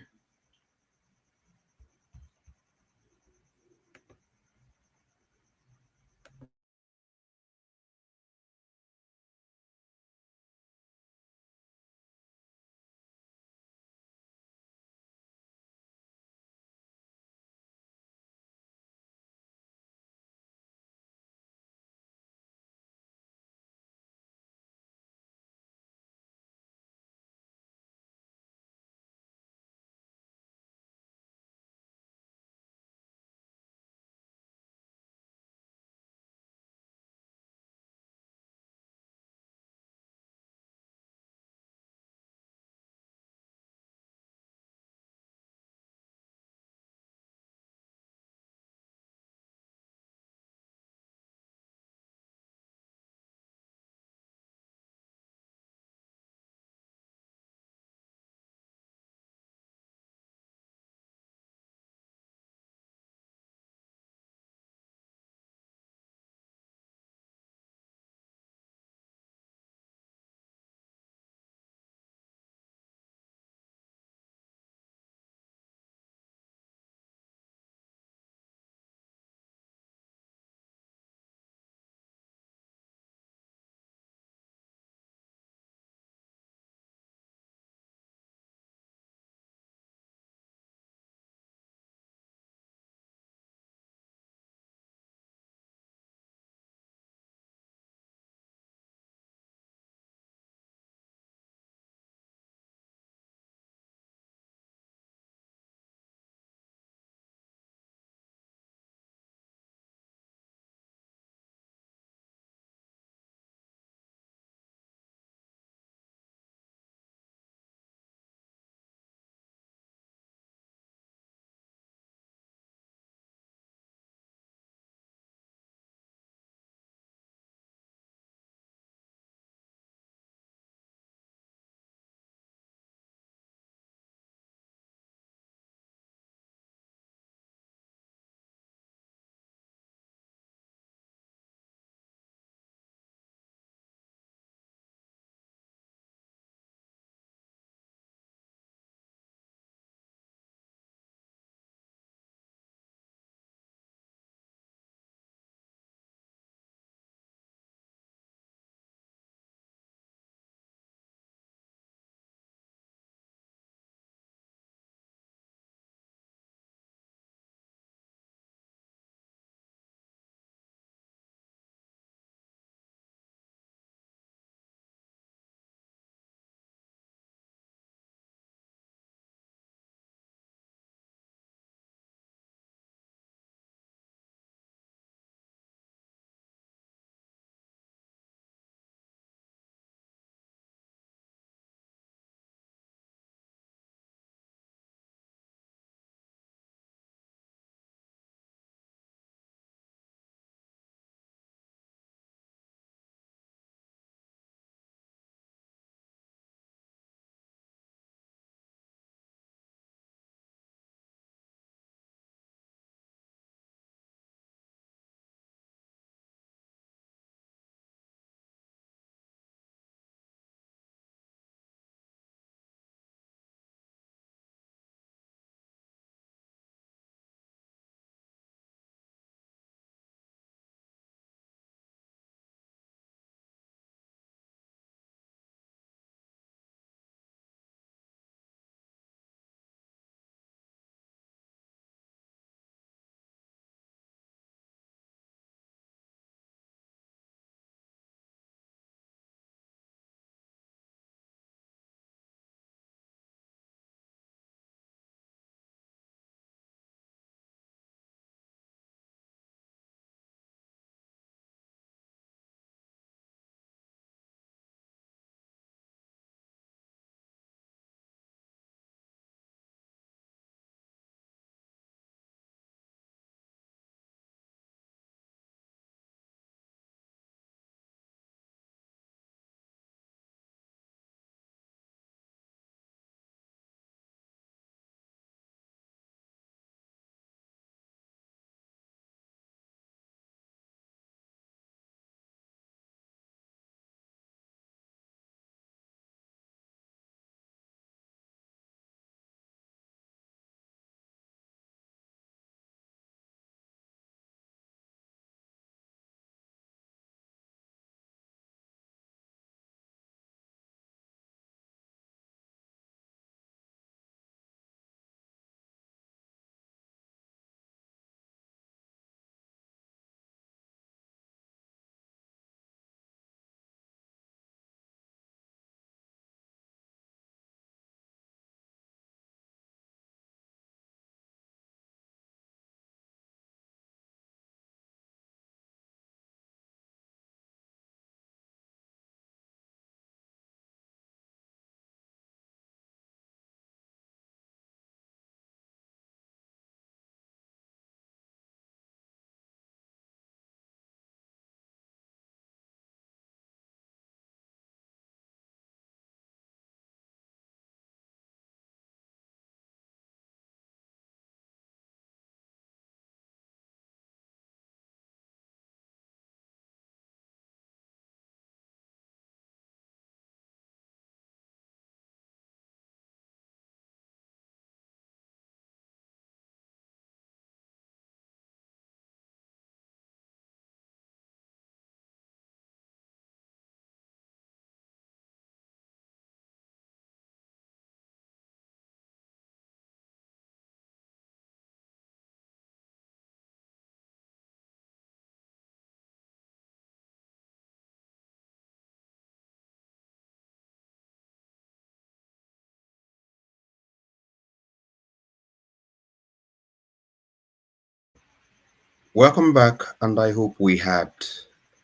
Welcome back, and I hope we had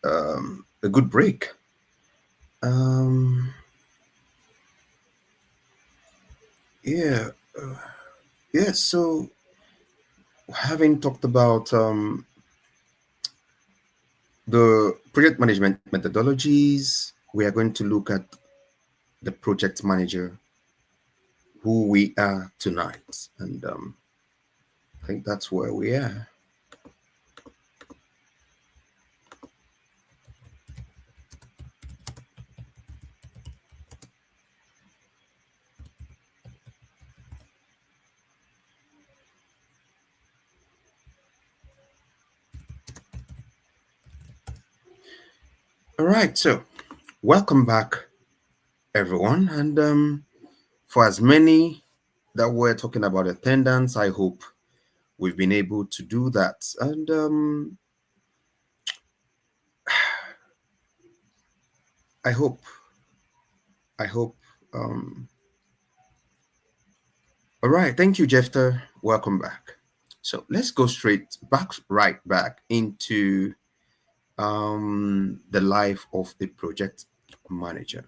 a good break. Um, yeah, yeah. So, having talked about the project management methodologies, we are going to look at the project manager, who we are tonight, and I think that's where we are. All right, so welcome back, everyone, and for as many that were talking about attendance, I hope we've been able to do that. And I hope, I hope. All right, thank you, Jeffter. Welcome back. So let's go right back into the life of a project manager.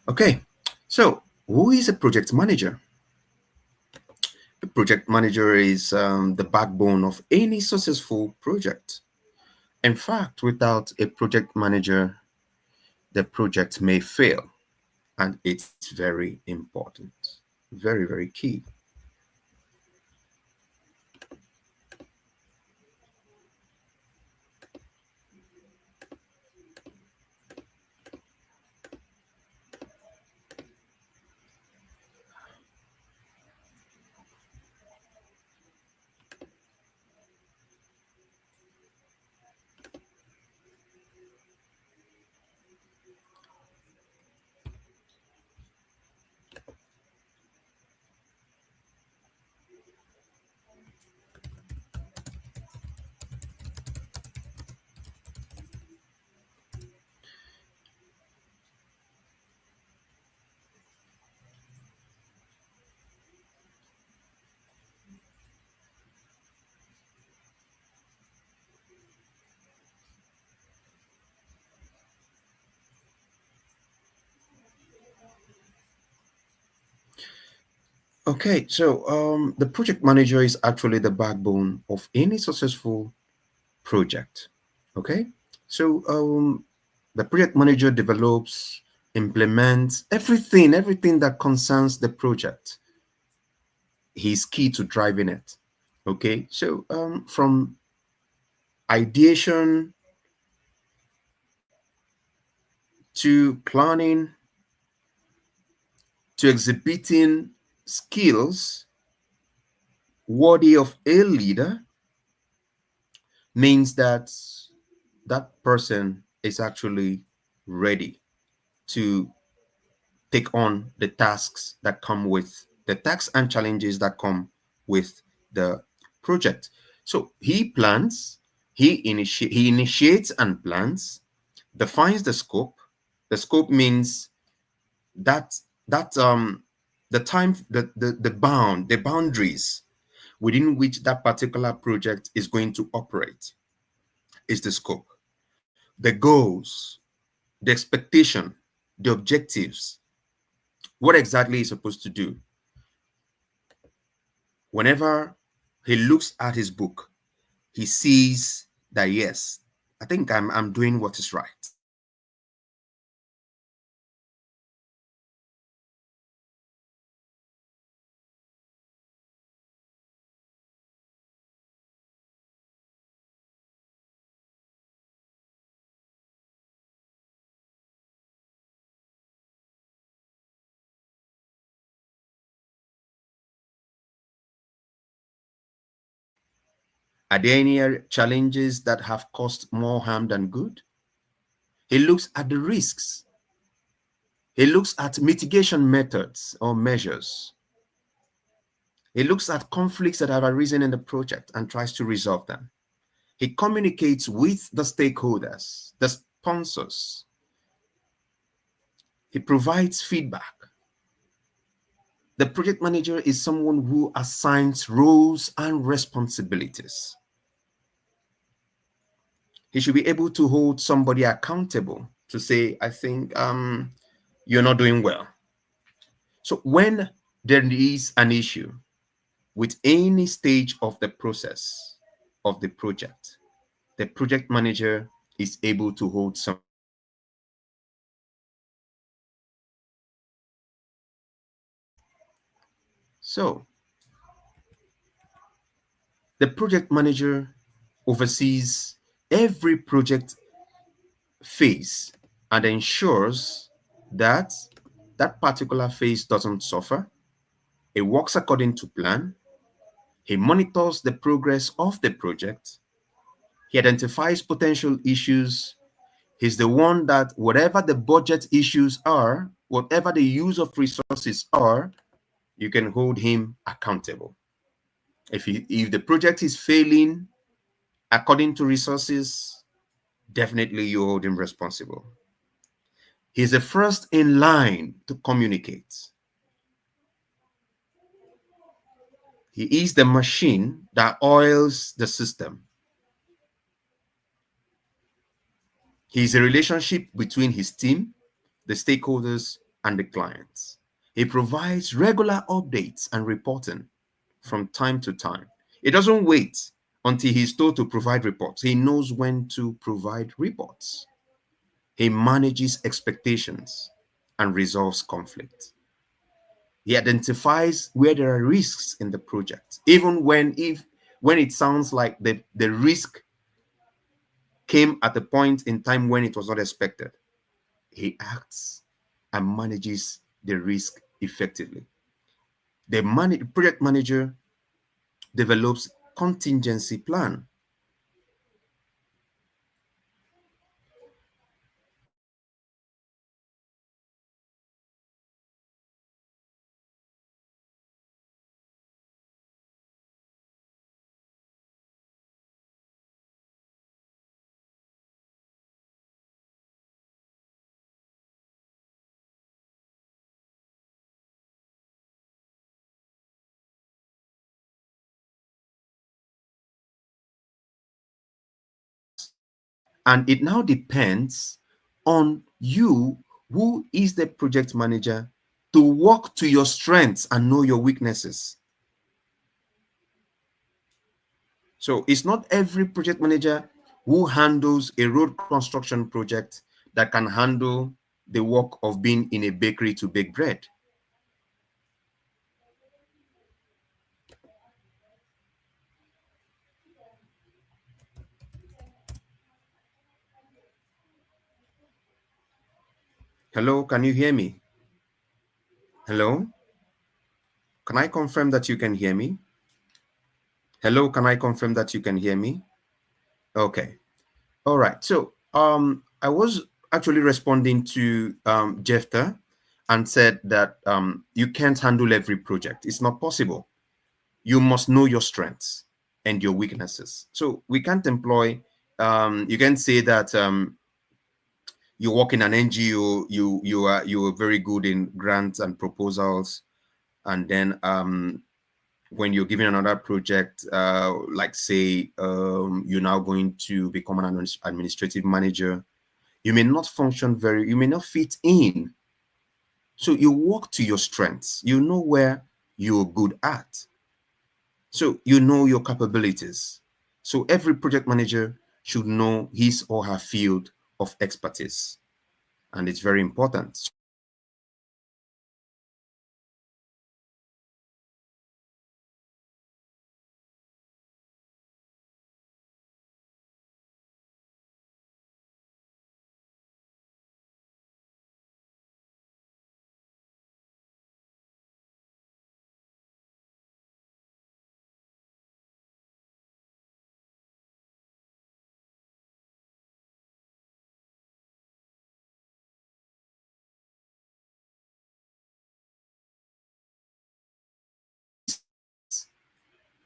Okay, so who is a project manager? A project manager is the backbone of any successful project. In fact, without a project manager, the project may fail, and it's very important, very, very key. Okay, so the project manager is actually the backbone of any successful project. Okay, so the project manager develops, implements everything that concerns the project. He's key to driving it. Okay, so from ideation to planning to exhibiting skills worthy of a leader means that that person is actually ready to take on the tasks that come with the tasks and challenges that come with the project. So he plans, he initiates and plans, defines the scope. The scope means that the time, the boundaries within which that particular project is going to operate is the scope. The goals, the expectation, the objectives, what exactly he's supposed to do. Whenever he looks at his book, he sees that yes, I think I'm doing what is right. Are there any challenges that have caused more harm than good? He looks at the risks. He looks at mitigation methods or measures. He looks at conflicts that have arisen in the project and tries to resolve them. He communicates with the stakeholders, the sponsors. He provides feedback. The project manager is someone who assigns roles and responsibilities. He should be able to hold somebody accountable to say, I think you're not doing well. So when there is an issue with any stage of the process of the project manager is able to hold some. So the project manager oversees every project phase and ensures that that particular phase doesn't suffer. It works according to plan. He monitors the progress of the project. He identifies potential issues. He's the one that whatever the budget issues are, whatever the use of resources are, you can hold him accountable. If the project is failing according to resources, definitely you hold him responsible. He's the first in line to communicate. He is the machine that oils the system. He's a relationship between his team, the stakeholders, and the clients. He provides regular updates and reporting from time to time. He doesn't wait until he's told to provide reports. He knows when to provide reports. He manages expectations and resolves conflict. He identifies where there are risks in the project, even when it sounds like the risk came at a point in time when it was not expected. He acts and manages the risk effectively. The project manager develops contingency plan. And it now depends on you, who is the project manager, to work to your strengths and know your weaknesses. So it's not every project manager who handles a road construction project that can handle the work of being in a bakery to bake bread. Hello, can you hear me? Hello? Can I confirm that you can hear me? Hello, can I confirm that you can hear me? Okay. All right. So I was actually responding to Jefta and said that you can't handle every project. It's not possible. You must know your strengths and your weaknesses. So we can't employ, you can say that you work in an NGO, you are very good in grants and proposals, and then when you're given another project, like say you're now going to become an administrative manager, you may not function you may not fit in. So you work to your strengths. You know where you're good at. So you know your capabilities. So every project manager should know his or her field of expertise. And it's very important.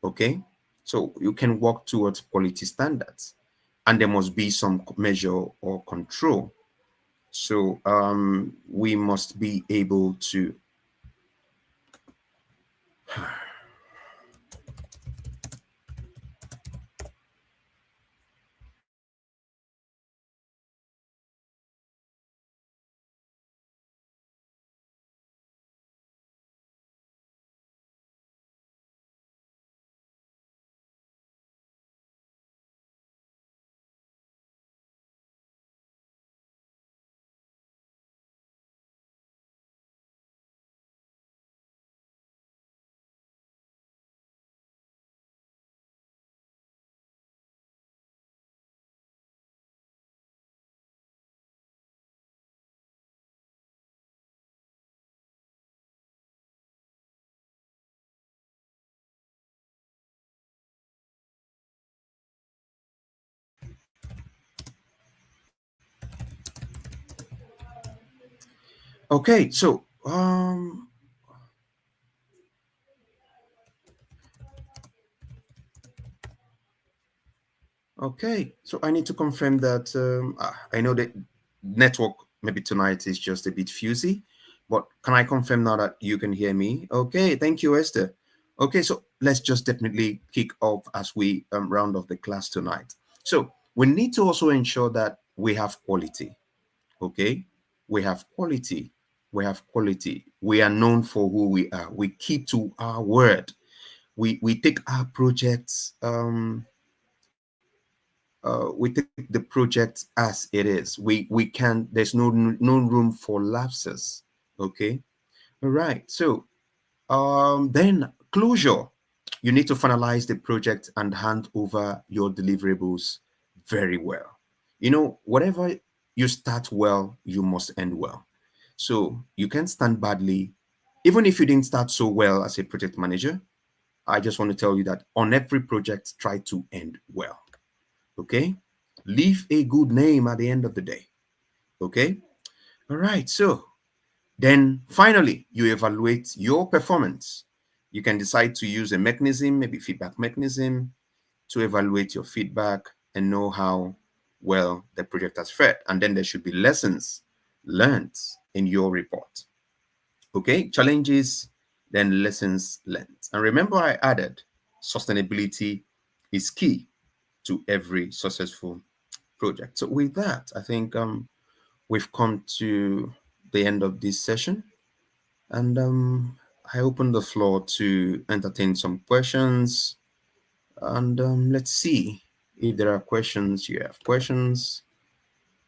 Okay, so you can work towards quality standards, and there must be some measure or control. So we must be able to Okay, so okay, so I need to confirm that I know that network maybe tonight is just a bit fuzzy, but can I confirm now that you can hear me? Okay, thank you, Esther. Okay, so let's just definitely kick off as we round off the class tonight. So we need to also ensure that we have quality. Okay, we have quality. We have quality. We are known for who we are. We keep to our word. We take our projects. We take the project as it is. We can. There's no room for lapses. Okay. All right. So then closure. You need to finalize the project and hand over your deliverables very well. You know, whatever you start well, you must end well. So you can't stand badly, even if you didn't start so well as a project manager. I just want to tell you that on every project, try to end well. Okay, leave a good name at the end of the day. Okay, all right. So then finally, you evaluate your performance. You can decide to use a mechanism, maybe feedback mechanism, to evaluate your feedback and know how well the project has fared. And then there should be lessons learned in your report. Okay, challenges, then lessons learned. And remember, I added sustainability is key to every successful project. So with that, I think we've come to the end of this session, and I open the floor to entertain some questions. And let's see if there are questions. You have questions,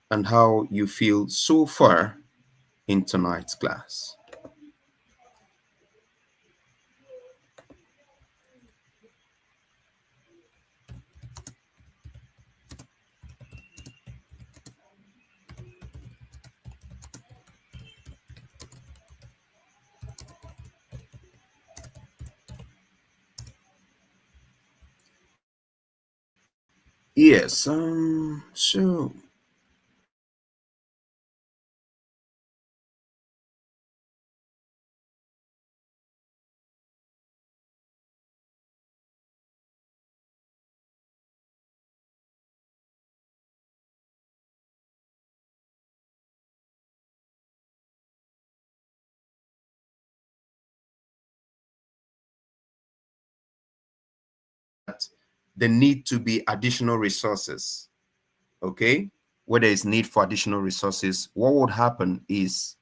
and how you feel so far in tonight's class. Yes. So the need to be additional resources. Okay, where there is need for additional resources, what would happen is,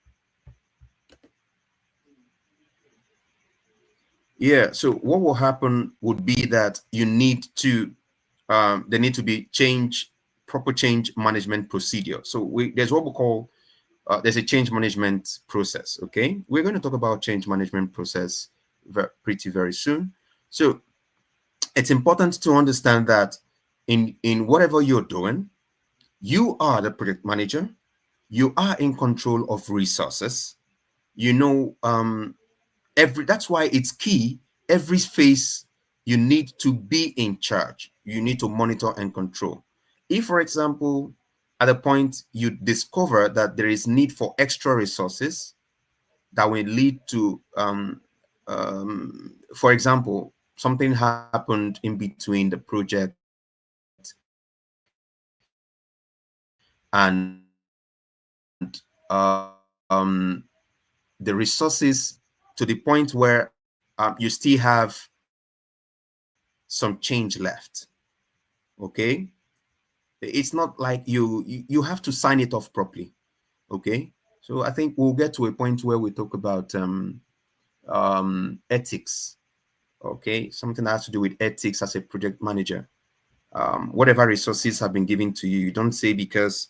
yeah, so what will happen would be that you need to there need to be proper change management procedure. So there's what we call there's a change management process. Okay, we're going to talk about change management process pretty very soon. So it's important to understand that in whatever you're doing, you are the project manager. You are in control of resources. You know, that's why it's key. Every phase you need to be in charge. You need to monitor and control. If, for example, at the point you discover that there is need for extra resources that will lead to for example, something happened in between the project and the resources, to the point where you still have some change left. Okay, it's not like you have to sign it off properly. Okay, so I think we'll get to a point where we talk about ethics. Okay, something that has to do with ethics as a project manager. Whatever resources have been given to you, you don't say because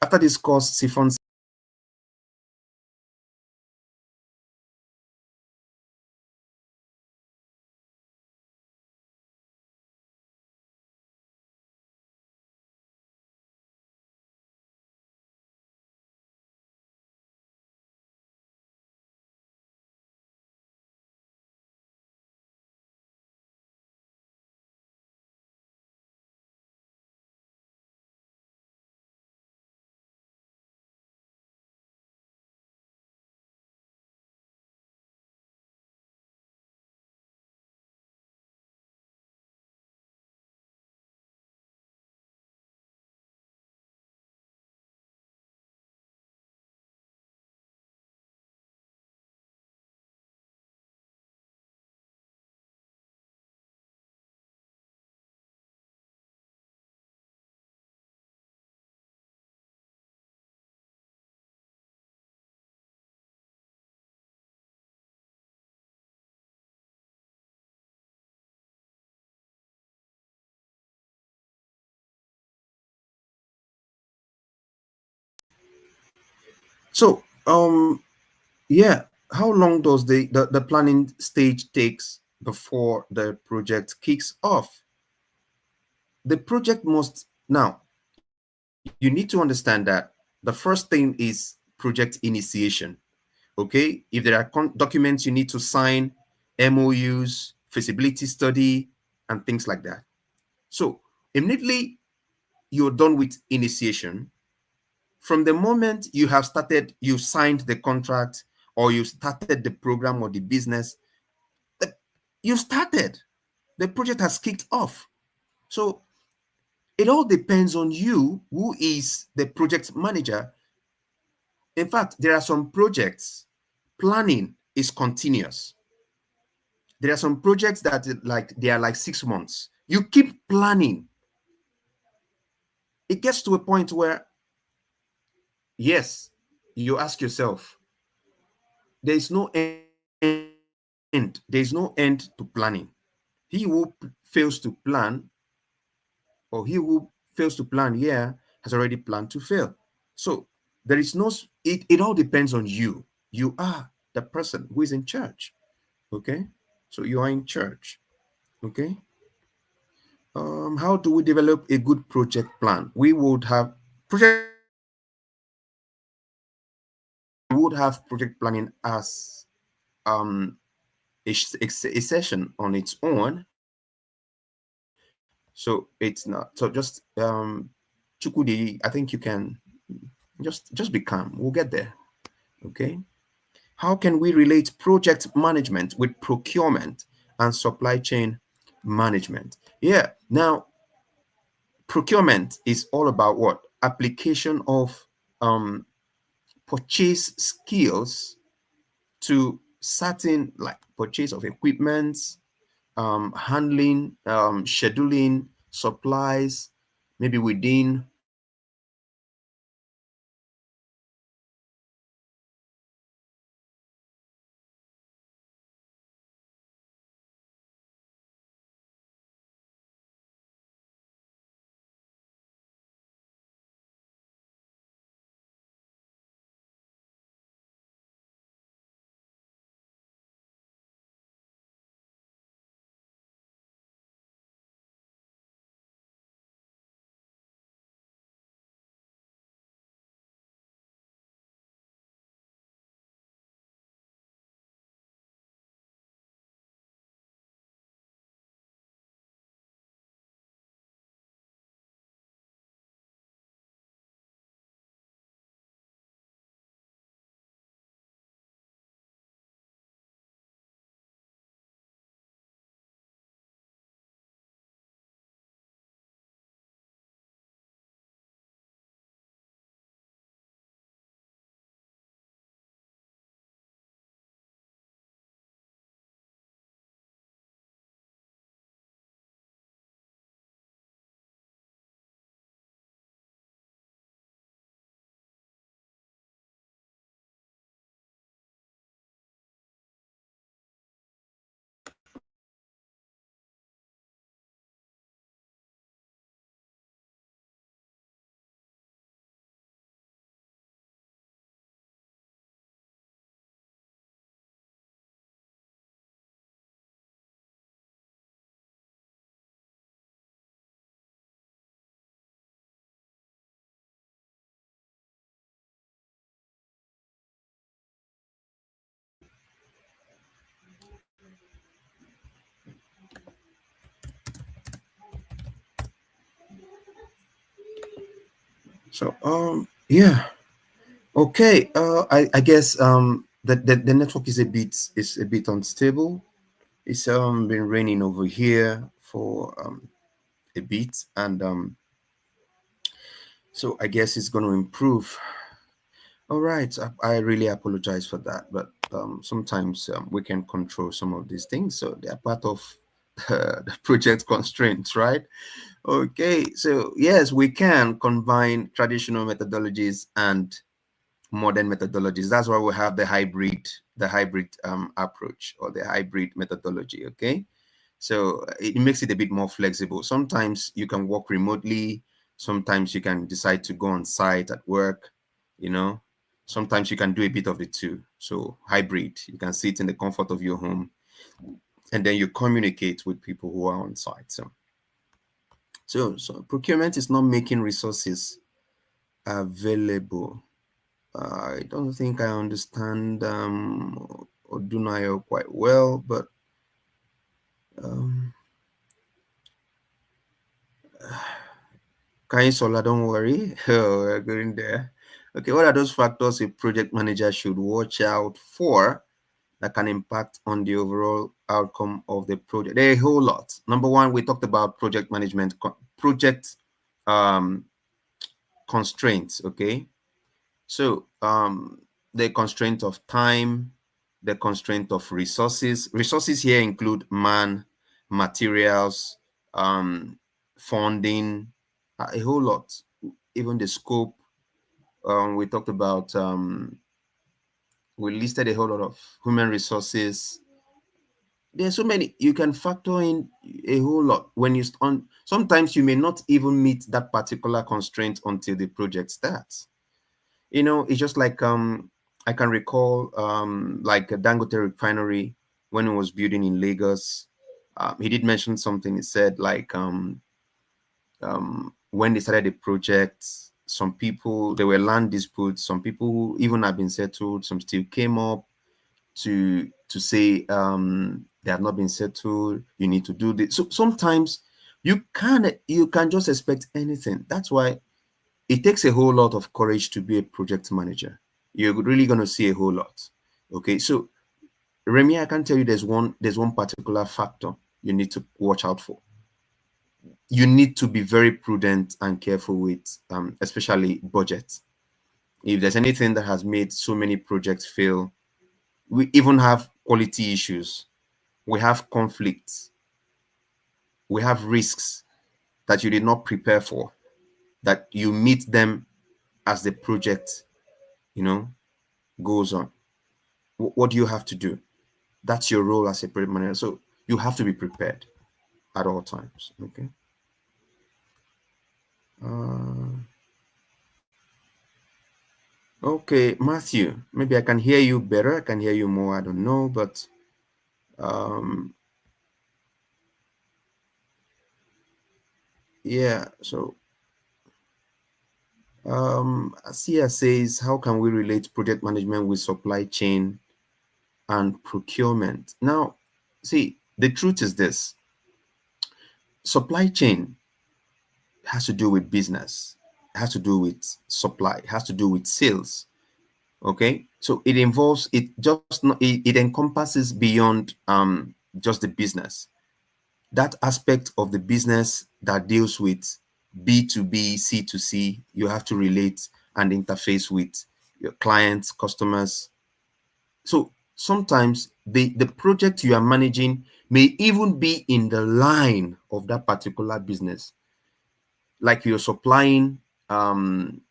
after this course, Siphon So, yeah, how long does the planning stage takes before the project kicks off? The project must now, you need to understand that the first thing is project initiation. Okay, if there are documents you need to sign, MOUs, feasibility study, and things like that. So immediately you're done with initiation, from the moment you have started, you signed the contract or you started the program or the business, you started, the project has kicked off. So it all depends on you, who is the project manager. In fact, there are some projects, planning is continuous. There are some projects that they are like 6 months. You keep planning. It gets to a point where, yes, you ask yourself, there is no end. There is no end to planning. He who fails to plan, or he who fails to plan, yeah, has already planned to fail. So there is no, it all depends on you. You are the person who is in charge. Okay. So you are in charge. Okay. How do we develop a good project plan? We would have project planning as a session on its own. So it's not so just Chukudi, I think you can just be calm. We'll get there. Okay. How can we relate project management with procurement and supply chain management? Yeah. Now, procurement is all about what? Application of purchase skills to certain, like purchase of equipment, handling, scheduling, supplies, maybe within So yeah, okay. I guess the network is a bit unstable. It's been raining over here for a bit, and so I guess it's going to improve. All right, I really apologize for that, but sometimes we can control some of these things, so they are part of the project constraints, right? Okay, so yes, we can combine traditional methodologies and modern methodologies. That's why we have the hybrid approach, or the hybrid methodology. Okay, so it makes it a bit more flexible. Sometimes you can work remotely, sometimes you can decide to go on site at work, you know, sometimes you can do a bit of the two. So hybrid, you can sit in the comfort of your home, and then you communicate with people who are on site. So procurement is not making resources available. I don't think I understand Odunayo quite well, but Kaisola, don't worry. Oh, we're going there. Okay, what are those factors a project manager should watch out for that can impact on the overall outcome of the project? There are a whole lot. Number one, we talked about project management, project constraints. Okay, so the constraint of time, the constraint of resources. Resources here include man, materials, funding, a whole lot. Even the scope. We talked about. We listed a whole lot of human resources. There's so many. You can factor in a whole lot when you on. Sometimes you may not even meet that particular constraint until the project starts. You know, it's just like I can recall like a Dangote refinery when it was building in Lagos. He did mention something. He said like when they started the project, some people, there were land disputes. Some people who even have been settled, some still came up to say they have not been settled. You need to do this. So sometimes you can just expect anything. That's why it takes a whole lot of courage to be a project manager. You're really going to see a whole lot. Okay, so Remy, I can tell you there's one particular factor you need to watch out for. You need to be very prudent and careful with especially budget. If there's anything that has made so many projects fail, we even have quality issues, we have conflicts, we have risks that you did not prepare for, that you meet them as the project, goes on. What do you have to do? That's your role as a project manager. So you have to be prepared at all times. Okay. Okay, Matthew, maybe I can hear you better. I can hear you more. I don't know, but yeah. So Asia says, how can we relate project management with supply chain and procurement? Now, see, the truth is this: supply chain has to do with business, has to do with supply, has to do with sales. Okay, so it involves, it encompasses beyond just the business. That aspect of the business that deals with B2B, C2C, you have to relate and interface with your clients, customers. So sometimes the project you are managing may even be in the line of that particular business. Like you're supplying Nikon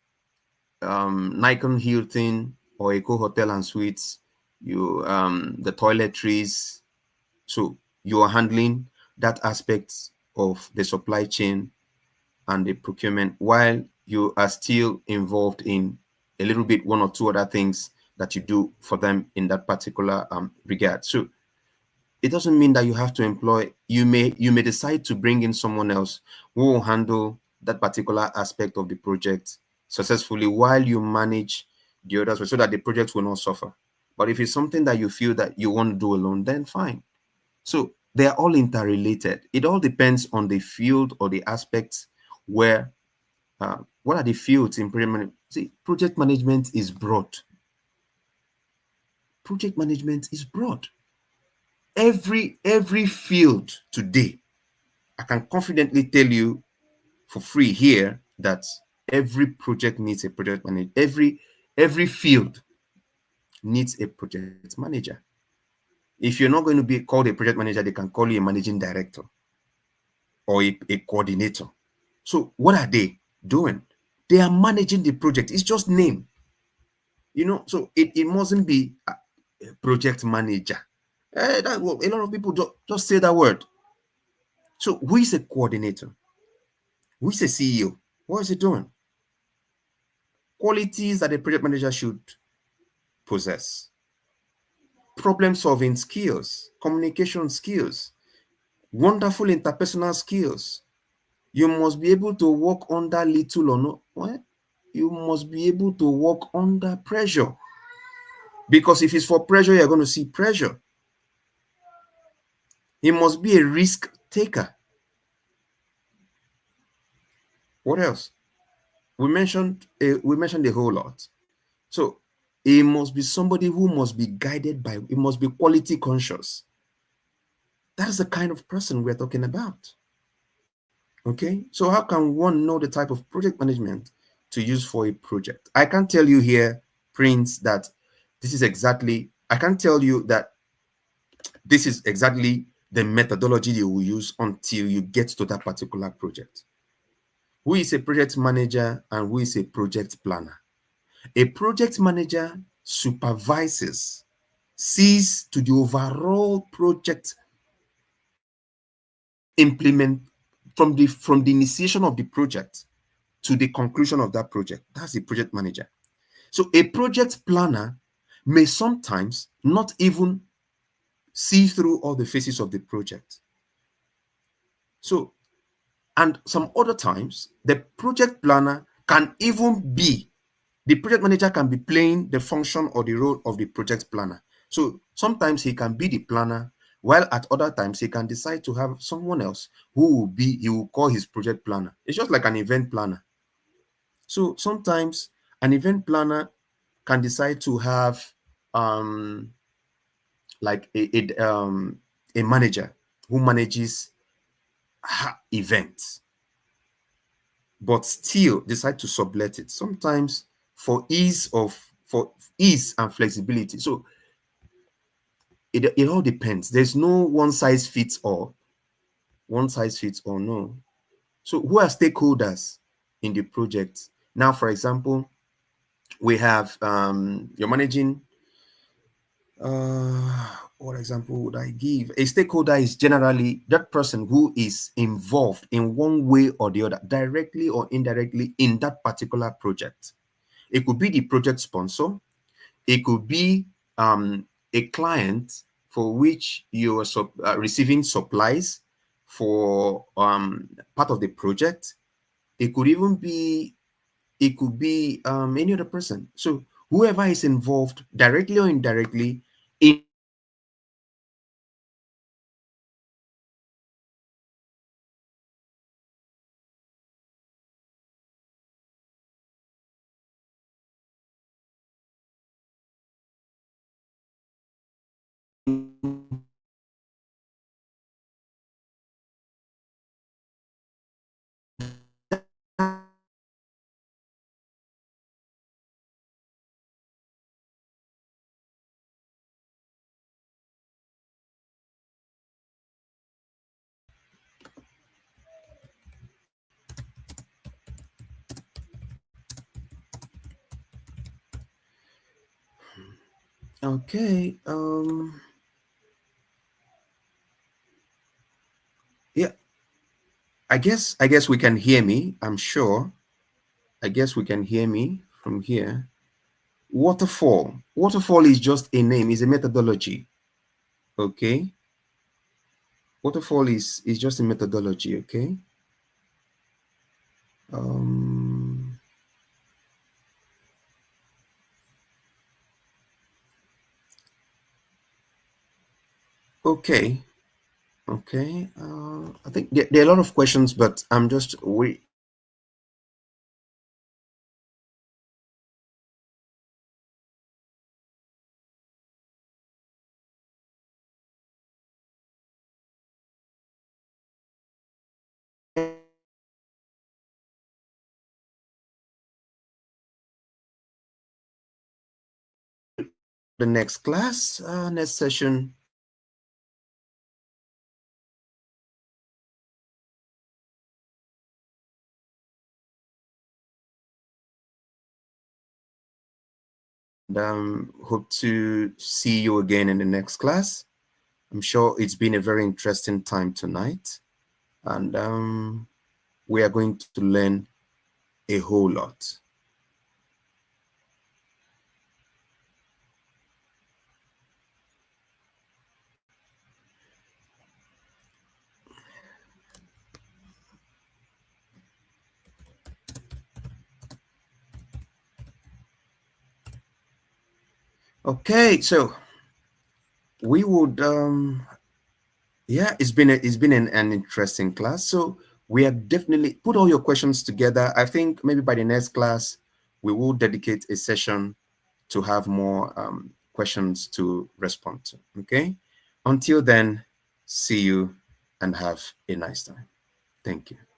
Hilton or Eco Hotel and Suites, you the toiletries. So you are handling that aspect of the supply chain and the procurement, while you are still involved in a little bit one or two other things that you do for them in that particular regard. So it doesn't mean that you have to employ. You may decide to bring in someone else who will handle that particular aspect of the project successfully while you manage the others, so that the project will not suffer. But if it's something that you feel that you want to do alone, then fine. So they are all interrelated. It all depends on the field or the aspects where What are the fields in project management? See, project management is broad. Project management is broad. Every field today, I can confidently tell you for free here that every project needs a project manager. Every field needs a project manager. If you're not going to be called a project manager, they can call you a managing director or a coordinator. So what are they doing? They are managing the project. It's just name. So it mustn't be a project manager. A lot of people just say that word. So who is a coordinator? Who is a CEO? What is he doing? Qualities that a project manager should possess: problem solving skills, communication skills, wonderful interpersonal skills. You must be able to work under little or no. What? You must be able to work under pressure. Because if it's for pressure, you're going to see pressure. He must be a risk taker. What else? We mentioned a whole lot. So he must be somebody who must be guided by, he must be quality conscious. That is the kind of person we're talking about. Okay, so how can one know the type of project management to use for a project? I can tell you here, Prince, that this is exactly, I can tell you that this is exactly the methodology you will use until you get to that particular project. Who is a project manager and who is a project planner? A project manager supervises, sees to the overall project implement from the initiation of the project to the conclusion of that project. That's the project manager. So a project planner may sometimes not even see through all the phases of the project. So, and some other times, the project planner can even be, the project manager can be playing the function or the role of the project planner. So sometimes he can be the planner, while at other times he can decide to have someone else who he will call his project planner. It's just like an event planner. So sometimes an event planner can decide to have like a manager who manages events, but still decide to sublet it sometimes for ease and flexibility. So it all depends. There's no one size fits all. No. So who are stakeholders in the project? Now, for example, we have you're managing what example would I give? A stakeholder is generally that person who is involved in one way or the other, directly or indirectly, in that particular project. It could be the project sponsor. It could be a client for which you are receiving supplies for part of the project. It could even be, any other person. So whoever is involved directly or indirectly in okay, yeah, I guess we can hear me. I'm sure. I guess we can hear me from here. Waterfall. Waterfall is just a name, is a methodology. Okay. Waterfall is just a methodology. Okay. Okay. Okay. I think there are a lot of questions, but I'm just the next class, next session. And hope to see you again in the next class. I'm sure it's been a very interesting time tonight, and we are going to learn a whole lot. Okay, so we would yeah, it's been an interesting class. So we have definitely put all your questions together. I think maybe by the next class we will dedicate a session to have more questions to respond to. Okay, until then, see you and have a nice time. Thank you.